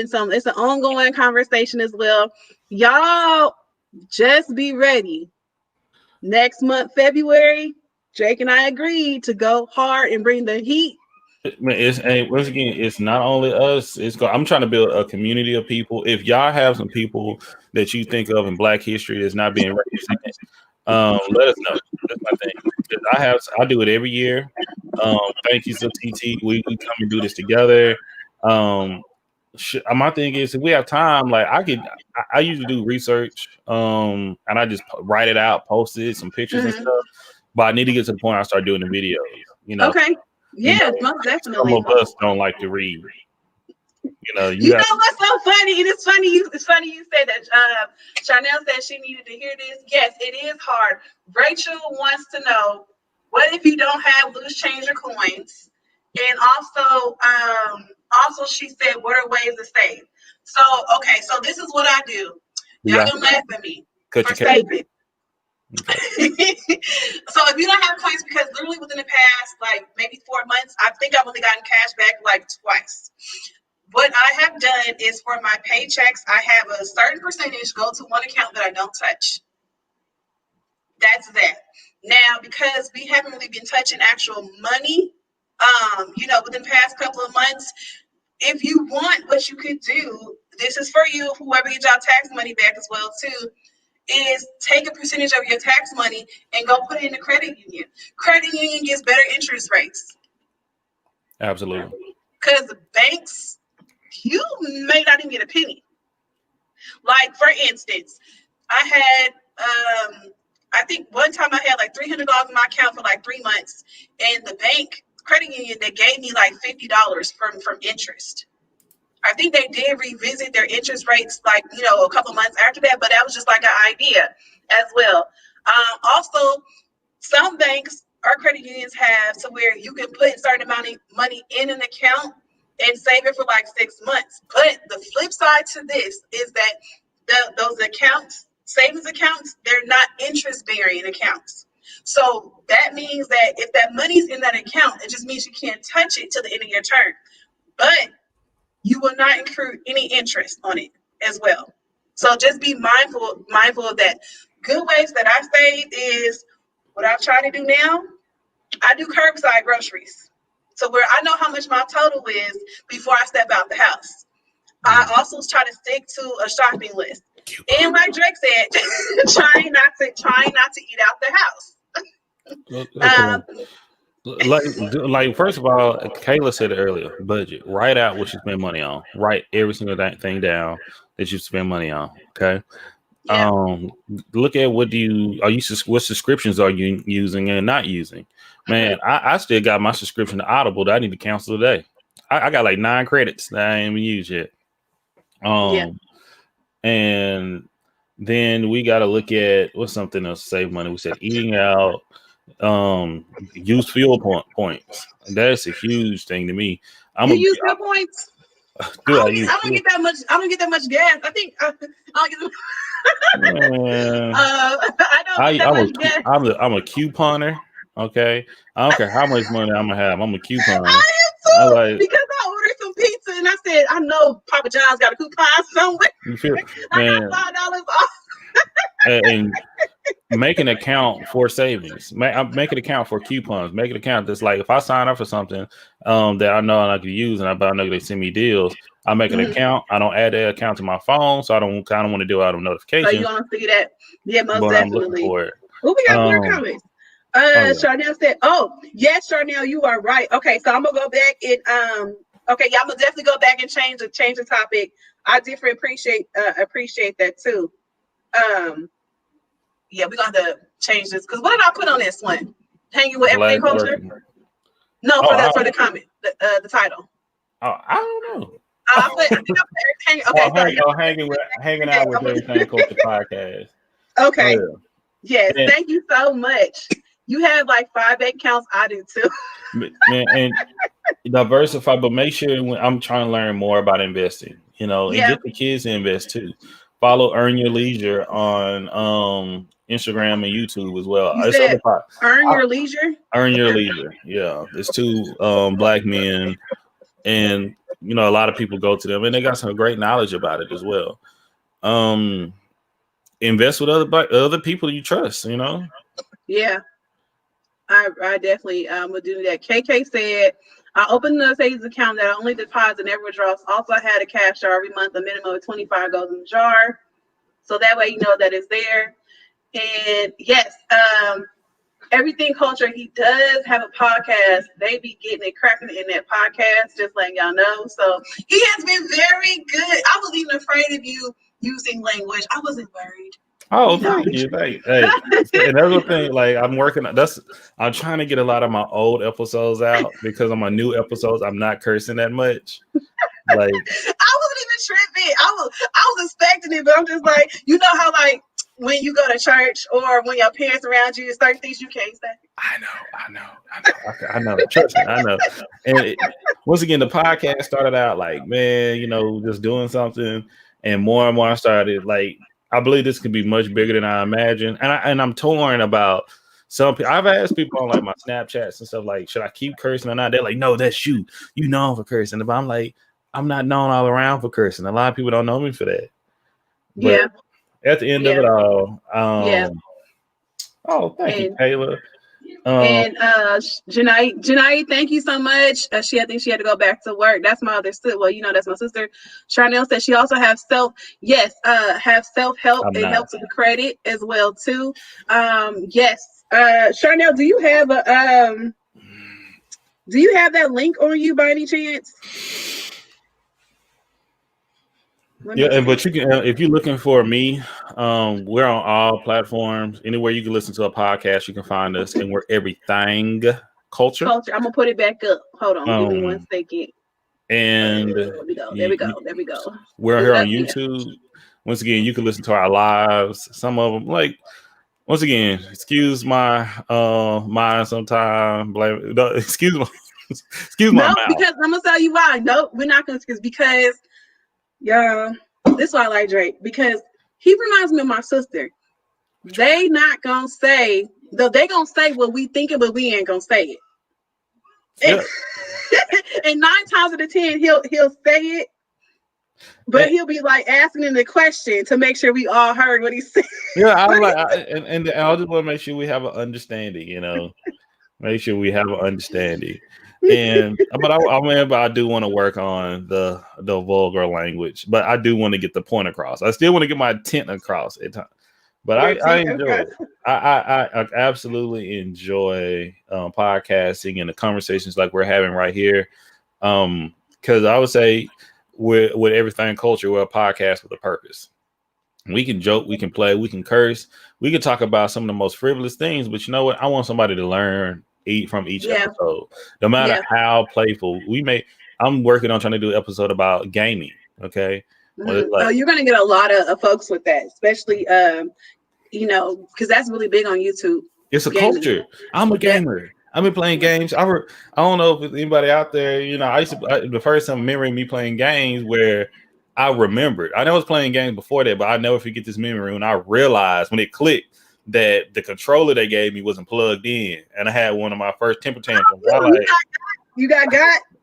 an ongoing conversation as well. Y'all just be ready. Next month, February, Jake and I agreed to go hard and bring the heat. Once again, it's not only us. I'm trying to build a community of people. If y'all have some people that you think of in Black history that's not being represented, let us know. That's my thing. 'Cause I do it every year. Thank you to TT. We come and do this together. Um, my thing is, if we have time, like I usually do research, and I just write it out, post it, some pictures and Mhm. stuff. But I need to get to the point I start doing the videos. Okay. You Yeah, know, most some definitely. of us don't like to read. You You have. know what's so funny? It's funny you said that. Chanel said she needed to hear this. Yes, it is hard. Rachel wants to know what if you don't have loose change or coins, and also she said what are ways to save. So okay, so this is what I do. Y'all Yeah, gonna laugh at me cut for your cash. saving. Okay. So if you don't have coins, because literally within the past like maybe 4 months, I think I've only gotten cash back like twice. What I have done is for my paychecks, I have a certain percentage go to one account that I don't touch. That's that. Now, because we haven't really been touching actual money, within the past couple of months, if you want, what you could do, this is for you, whoever gets your tax money back as well too, is take a percentage of your tax money and go put it in a credit union. Credit union gives better interest rates Absolutely. because the banks, you may not even get a penny. Like for instance, I had I think one time I had like $300 in my account for like 3 months, and the bank credit union they gave me like $50 from interest. I think they did revisit their interest rates like a couple months after that, but that was just like an idea as well. Also, some banks or credit unions have to where you can put a certain amount of money in an account and save it for like 6 months. But the flip side to this is that those accounts, savings accounts, they're not interest bearing accounts. So that means that if that money's in that account, it just means you can't touch it till the end of your term. But you will not incur any interest on it as well. So just be mindful of that. Good ways that I save is what I try to do now. I do curbside groceries. So where I know how much my total is before I step out the house. I also try to stick to a shopping list. And like Drake said, trying not to eat out the house. Okay. Like first of all, Kayla said it earlier. Budget. Write out what you spend money on. Write every single thing down that you spend money on. Okay. Yeah. Look at what subscriptions are you using and not using. Man, I still got my subscription to Audible that I need to cancel today. I got like 9 credits that I ain't even used yet. Yeah. And then we got to look at what's something to save money. We said eating out, use fuel points. That's a huge thing to me. You use fuel points? I don't get that much. I don't get that much gas. I think I don't get. I don't get that much gas. I'm a couponer. Okay, I don't care how much money I'm gonna have. I'm a couponer. I am too, because I ordered some pizza and I said I know Papa John's got a coupon somewhere. You feel, I got $5 off. And make an account for savings. Make it account for coupons. Make it account that's like if I sign up for something that I know I can use and I know they send me deals, I make an account. I don't add that account to my phone, so I don't kind of want to do out of notifications. So you want to see that? Yeah, most but definitely. I'm looking for it. Oh, we got more comments. Charnel said, "Oh, yes, Charnel, you are right." Okay, so I'm gonna go back and okay, yeah, I'm gonna definitely go back and change the topic. I definitely appreciate that too. Yeah, we're gonna have to change this because what did I put on this one? Hanging with Everything Culture? No, for the comment, the title. Oh, I don't know. I think I put Everything. Okay, hanging out with Everything Culture podcast. Okay. Oh, yeah. Yes, thank you so much. You have like 5 bank accounts. I do too. Man, and diversify, but make sure when I'm trying to learn more about investing, and get the kids to invest too. Follow Earn Your Leisure on Instagram and YouTube as well. You said Earn Your Leisure? Earn Your Leisure. Yeah. It's 2 black men, and a lot of people go to them and they got some great knowledge about it as well. Invest with other people you trust, Yeah. I definitely would do that. KK said, I opened a savings account that I only deposit and never withdraws. Also, I had a cash jar every month. A minimum of 25 goes in the jar. So that way you know that it's there. And yes, Everything Culture, he does have a podcast. They be getting it cracking in that podcast, just letting y'all know. So he has been very good. I was even afraid of you using language. I wasn't worried. Oh, thank you. Hey, another thing, like I'm trying to get a lot of my old episodes out because on my new episodes, I'm not cursing that much. Like I wasn't even tripping. I was expecting it, but I'm just like, how like when you go to church or when your parents around you, certain things you can't say. I know. Trust me, I know. And once again, the podcast started out like, man, just doing something, and more I started like. I believe this could be much bigger than I imagine, and I'm torn about some people. I've asked people on like my Snapchats and stuff like, should I keep cursing or not? They're like, no, that's you. You known for cursing. But I'm like, I'm not known all around for cursing. A lot of people don't know me for that. But at the end of it all, oh, thank you, Taylor. And Janae, thank you so much. I think she had to go back to work. That's my other sister. Well, that's my sister. Charnel said she also have self-help. It helps with the credit as well too. Yes. Charnel, do you have that link on you by any chance? Yeah, but you can if you're looking for me, we're on all platforms. Anywhere you can listen to a podcast, you can find us, and we're Everything Culture. I'm gonna put it back up. Hold on, give me 1 second. And there we go. We're here on YouTube. Once again, you can listen to our lives. Some of them, like once again, excuse my mind sometimes. Excuse my mouth. Because I'm gonna tell you why. No, we're not gonna because. Yeah, this is why I like Drake, because he reminds me of my sister. They not gonna say, though they gonna say what we thinking, but we ain't gonna say it. Yeah. And 9 times out of 10, he'll say it, but he'll be like asking him the question to make sure we all heard what he said. Yeah, I'm like, I just want to make sure we have an understanding. Make sure we have an understanding. But I do want to work on the vulgar language, but I do want to get the point across. I still want to get my intent across at times. But I enjoy it. I absolutely enjoy podcasting and the conversations like we're having right here. Because I would say with everything culture, we're a podcast with a purpose. We can joke, we can play, we can curse, we can talk about some of the most frivolous things. But you know what? I want somebody to learn from each episode, no matter how playful we may. I'm working on trying to do an episode about gaming. Okay. You're gonna get a lot of folks with that, especially because that's really big on YouTube. It's a culture. I'm a gamer. I've been playing games. I don't know if anybody out there, the first time memory me playing games where I remembered. I know I was playing games before that, but I never forget this memory when I realized when it clicked that the controller they gave me wasn't plugged in, and I had one of my first temper tantrums. You got.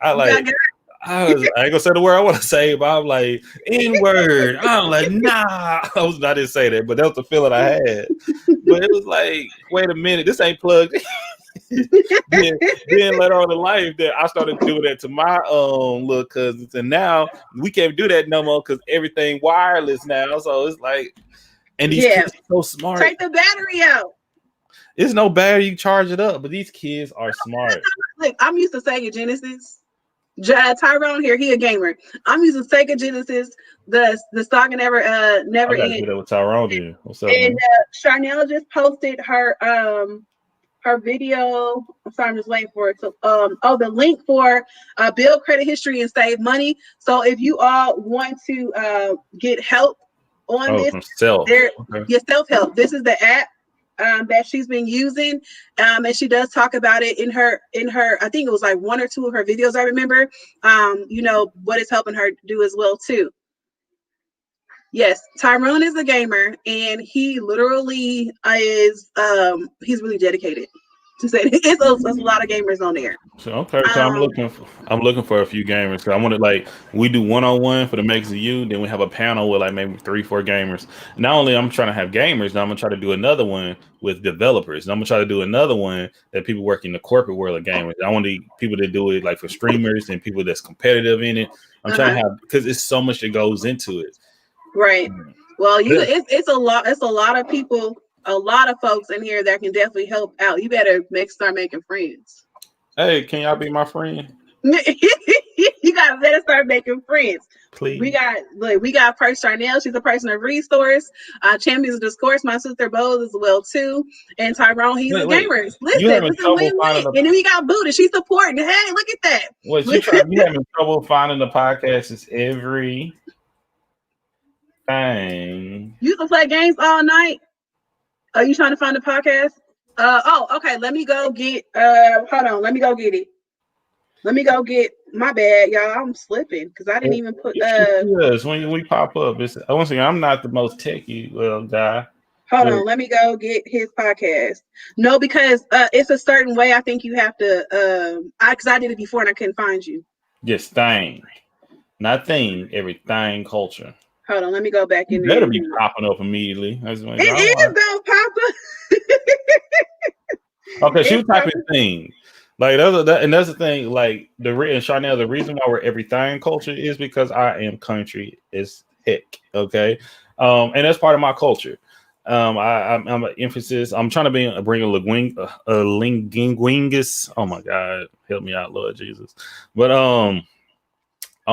I ain't gonna say the word I want to say, but I'm like, N-word. I'm like, nah. I didn't say that, but that was the feeling I had. But it was like, wait a minute, this ain't plugged in. then later on in life that I started doing that to my little cousins, and now we can't do that no more because everything wireless now. So it's like, and these kids are so smart. Take the battery out. It's no battery, you charge it up, but these kids are smart. Look, I'm used to Sega Genesis. Tyrone here, he a gamer. I'm using Sega Genesis. The stock never I gotta do that with Tyrone here. What's up, and Charnel just posted her video. I'm sorry, I'm just waiting for it. So the link for build credit history and save money. So if you all want to get help on this, your self-help. This is the app that she's been using, and she does talk about it in her I think it was like one or two of her videos, I remember, what it's helping her do as well too. Yes, Tyrone is a gamer, and he literally is he's really dedicated to say it's a lot of gamers on there. So I'm looking for a few gamers. So I want to we do 1-on-1 for the Makes of You, then we have a panel with like maybe 3-4 gamers. Not only I'm trying to have gamers, now I'm gonna try to do another one with developers, and I'm gonna try to do another one that people work in the corporate world of gamers. I want people to do it like for streamers and people that's competitive in it. I'm trying to have, because it's so much that goes into it. Right. Well, it's a lot. It's a lot of people, a lot of folks in here that can definitely help out. You better start making friends. Hey, can y'all be my friend? You better start making friends. Please. We got First Charnel. She's a person of resource. Champions of Discourse. My sister Bose as well too. And Tyrone, he's a gamer. Listen, and then we got Buddha. She's supporting. Hey, look at that. What you having trouble finding the podcast? Is Everythang. You can play games all night. Are you trying to find the podcast? Okay. Let me go get. Hold on. Let me go get it. Let me go get. My bad, y'all. I'm slipping because I didn't even put. Yes, when we pop up, once again, I'm not the most techie guy. Hold on. Let me go get his podcast. No, because it's a certain way. I think you have to. Because I did it before and I couldn't find you. Just thing, not thing. Everything culture. Hold on, let me go back in there. Better be popping up immediately. It is gonna pop up. Okay, she was typing thing. Like and that's the thing. Like and Charnel, the reason why we're Everything culture is because I am country as heck. Okay, and that's part of my culture. I'm an emphasis. I'm trying to bring a linguingus. Oh my God, help me out, Lord Jesus. But on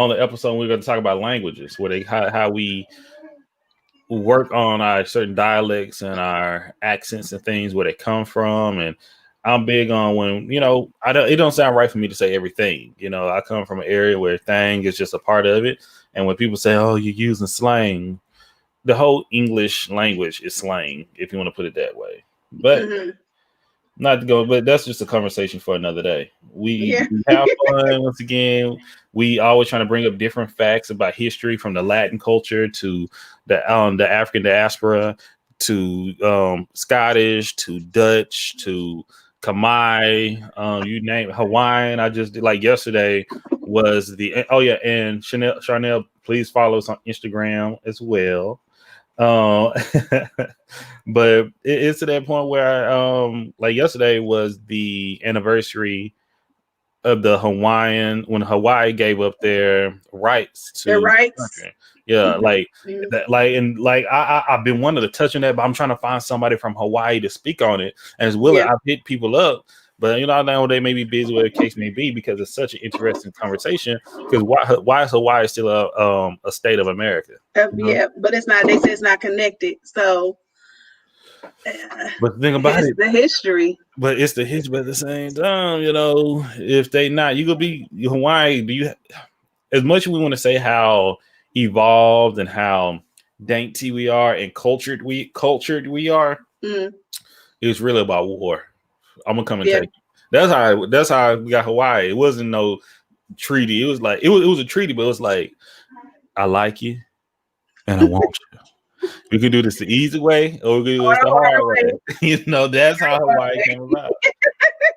the episode, we're going to talk about languages, how we work on our certain dialects and our accents and things, where they come from. And I'm big on when, it don't sound right for me to say everything. I come from an area where thing is just a part of it. And when people say, oh, you're using slang, the whole English language is slang, if you want to put it that way. But not to go, but that's just a conversation for another day. We have fun. Once again, we always trying to bring up different facts about history, from the Latin culture to the African diaspora to Scottish to Dutch to Khmer, you name it, Hawaiian. I just did, like yesterday was and Charnel, please follow us on Instagram as well. But it's to that point where like yesterday was the anniversary the Hawaiian, when Hawaii gave up their rights to Their rights. country. Yeah, like that, I've been wanting to touch on that, but I'm trying to find somebody from Hawaii to speak on it. And as well, I've hit people up, but I know they may be busy, whatever the case may be, because it's such an interesting conversation. Because why is Hawaii still a state of America? Yeah, but it's not. They say it's not connected. So, but the thing about it, the history. But it's the history. But at the same time, if they not, you gonna be Hawaii. Do you? As much as we want to say how evolved and how dainty we are and cultured we are, it's really about war. I'm gonna come and tell you. That's how we got Hawaii. It wasn't no treaty. It was like it was a treaty, but it was like, I like you and I want you. We could do this the easy way, or we could do this the hard way. That's how Hawaii came about.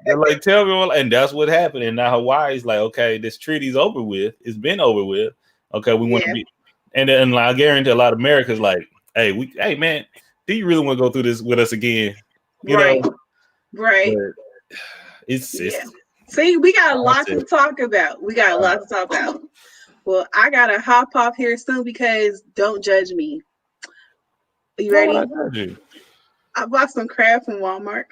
They're like, tell me, and that's what happened. And now Hawaii's like, okay, this treaty's over with. It's been over with. Okay, we want to be, and then I guarantee a lot of Americans like, hey, man, do you really want to go through this with us again? Right. But it's See, we got a lot to talk about. Well, I gotta hop off here soon because don't judge me. Are you ready? Why would I judge you? I bought some crab from Walmart.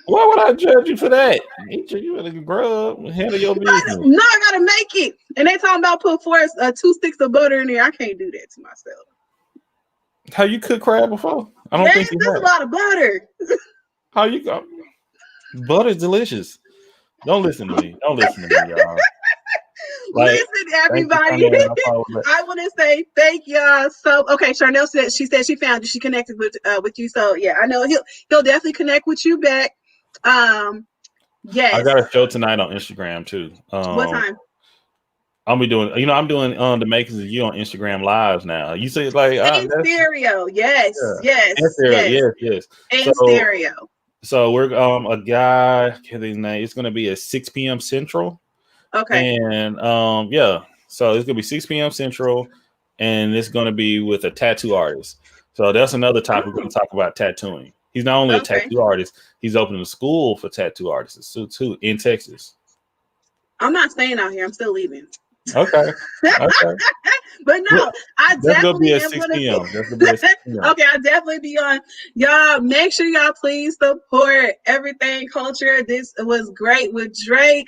Why would I judge you for that? You better grow up and handle your business. No, I gotta make it. And they talking about put 2 sticks of butter in there. I can't do that to myself. How you cook crab before? I don't think there's a lot of butter. How you go? Butter's delicious. Don't listen to me. Y'all. Listen, everybody. I want to say thank y'all. So, okay, Charnel said she found you. She connected with you. So, yeah, I know he'll definitely connect with you back. Yes. I got a show tonight on Instagram too. What time? I'll be doing. I'm doing the makings of you on Instagram lives now. You see, it's like in stereo. Yes. In stereo. So we're a guy. His name. It's going to be at 6 p.m. Central. Okay. And so it's gonna be 6 p.m. Central, and it's gonna be with a tattoo artist. So that's another topic we're gonna talk about, tattooing. He's not only a tattoo artist, he's opening a school for tattoo artists too in Texas. I'm not staying out here. I'm still leaving. Okay. But no, I definitely am going to. Okay, I'll definitely be on. Y'all, make sure y'all please support Everything Culture. This was great with Drake.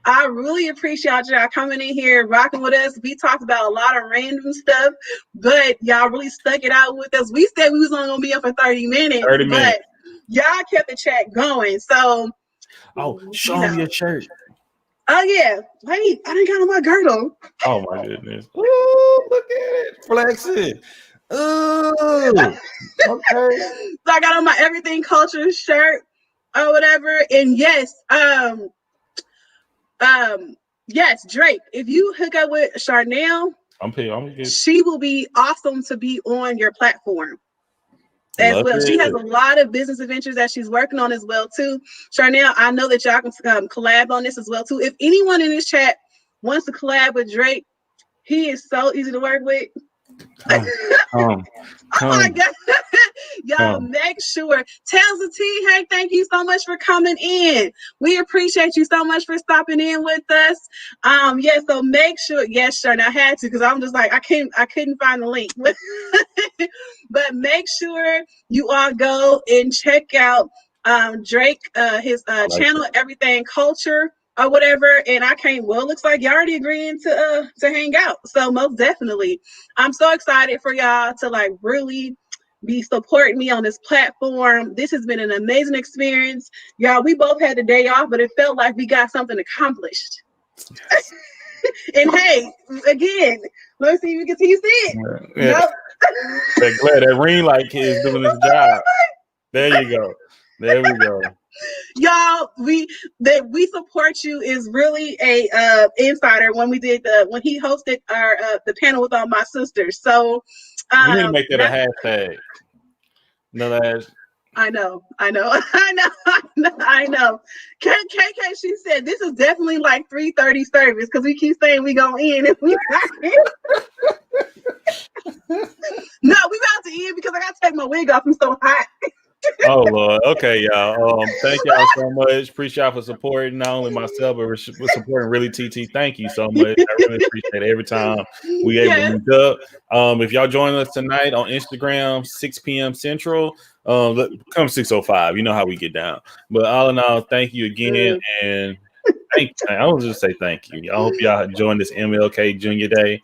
I really appreciate y'all coming in here, rocking with us. We talked about a lot of random stuff, but y'all really stuck it out with us. We said we was only gonna be up for 30 minutes, but y'all kept the chat going. So, show me your shirt. Oh yeah, wait, I didn't got on my girdle. Oh my goodness! Ooh, look at it, flexing. Ooh, okay. So I got on my Everything Culture shirt or whatever, and yes, yes, Drake. If you hook up with Charnel, I'm good. She will be awesome to be on your platform as well. She has a lot of business adventures that she's working on as well too. Charnel, I know that y'all can collab on this as well too. If anyone in this chat wants to collab with Drake, he is so easy to work with. Oh my God. Y'all make sure. Tales of Tea, hey, thank you so much for coming in. We appreciate you so much for stopping in with us. So make sure, yes, sure. And I had to because I'm just like, I couldn't find the link. But make sure you all go and check out Drake, his channel, Everything Culture or whatever. And looks like y'all already agreeing to hang out. So most definitely. I'm so excited for y'all to like really be supporting me on this platform. This has been an amazing experience. Y'all, we both had the day off, but it felt like we got something accomplished. Yes. And hey, again, let's see if you see it. Yeah. Nope. That ring light kid is doing his job. There you go. There we go. Y'all, we support you is really a insider when when he hosted our the panel with all my sisters. So we need to make that a hashtag. I know. KK, she said this is definitely like 3:30 service because we keep saying we gonna end and we No, we about to end because I gotta take my wig off. I'm so hot. Oh Lord. Okay, y'all. Thank y'all so much. Appreciate y'all for supporting not only myself but for supporting really TT. Thank you so much. I really appreciate it every time we able to Yes. link up. If y'all join us tonight on Instagram, 6 p.m. Central, come 6:05. You know how we get down. But all in all, thank you again, and thank you. I want to just say thank you. I hope y'all enjoying this MLK Junior Day,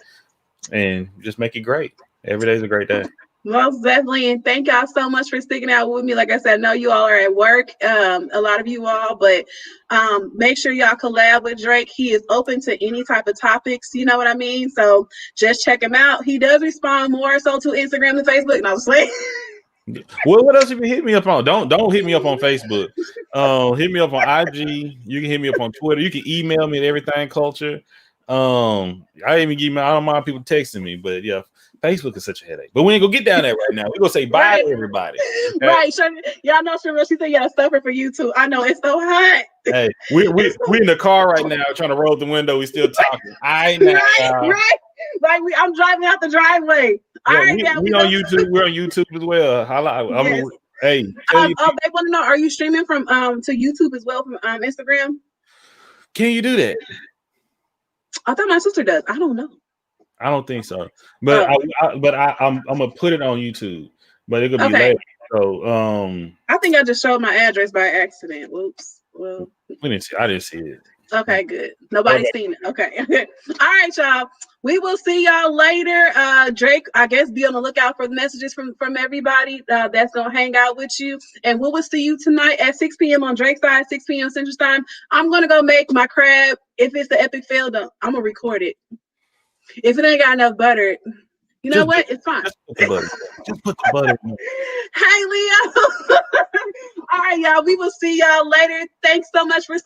and just make it great. Every day is a great day. Most definitely, and thank y'all so much for sticking out with me. Like I said, I know you all are at work, a lot of you all, but make sure y'all collab with Drake. He is open to any type of topics, you know what I mean? So just check him out. He does respond more so to Instagram and Facebook, and I was like, Well, what else you can hit me up on? Don't hit me up on Facebook. Hit me up on IG. You can hit me up on Twitter. You can email me at Everythang Culture. I even give me. I don't mind people texting me, but yeah, Facebook is such a headache. But we ain't gonna get down there right now. We're gonna say bye right, to everybody. Okay? right. Sure. Y'all know she said, "Yeah, suffer for you too." I know it's so hot. Hey, we in the car right now trying to roll the window. We still talking. I know. Right. Like I'm driving out the driveway. All Yeah, right, we on YouTube. We're on YouTube as well. Yes. Hey, tell you, They want to know: are you streaming from to YouTube as well from Instagram? can you do that? I thought my sister does. I don't know. I don't think so, but I'm gonna put it on YouTube, but it could be Okay. later. So I think I just showed my address by accident. Whoops. Well, I didn't see it. okay, good. Nobody's seen it. Okay. All right, y'all. We will see y'all later. Drake, I guess be on the lookout for the messages from everybody that's gonna hang out with you. And we will see you tonight at 6 p.m. on Drake's side, 6 p.m. Central Time. I'm gonna go make my crab. If it's the epic fail, I'm gonna record it. If it ain't got enough butter, you know what? It's fine. Just put the butter. Just put the butter in. Hey, Leo. All right, y'all. We will see y'all later. Thanks so much for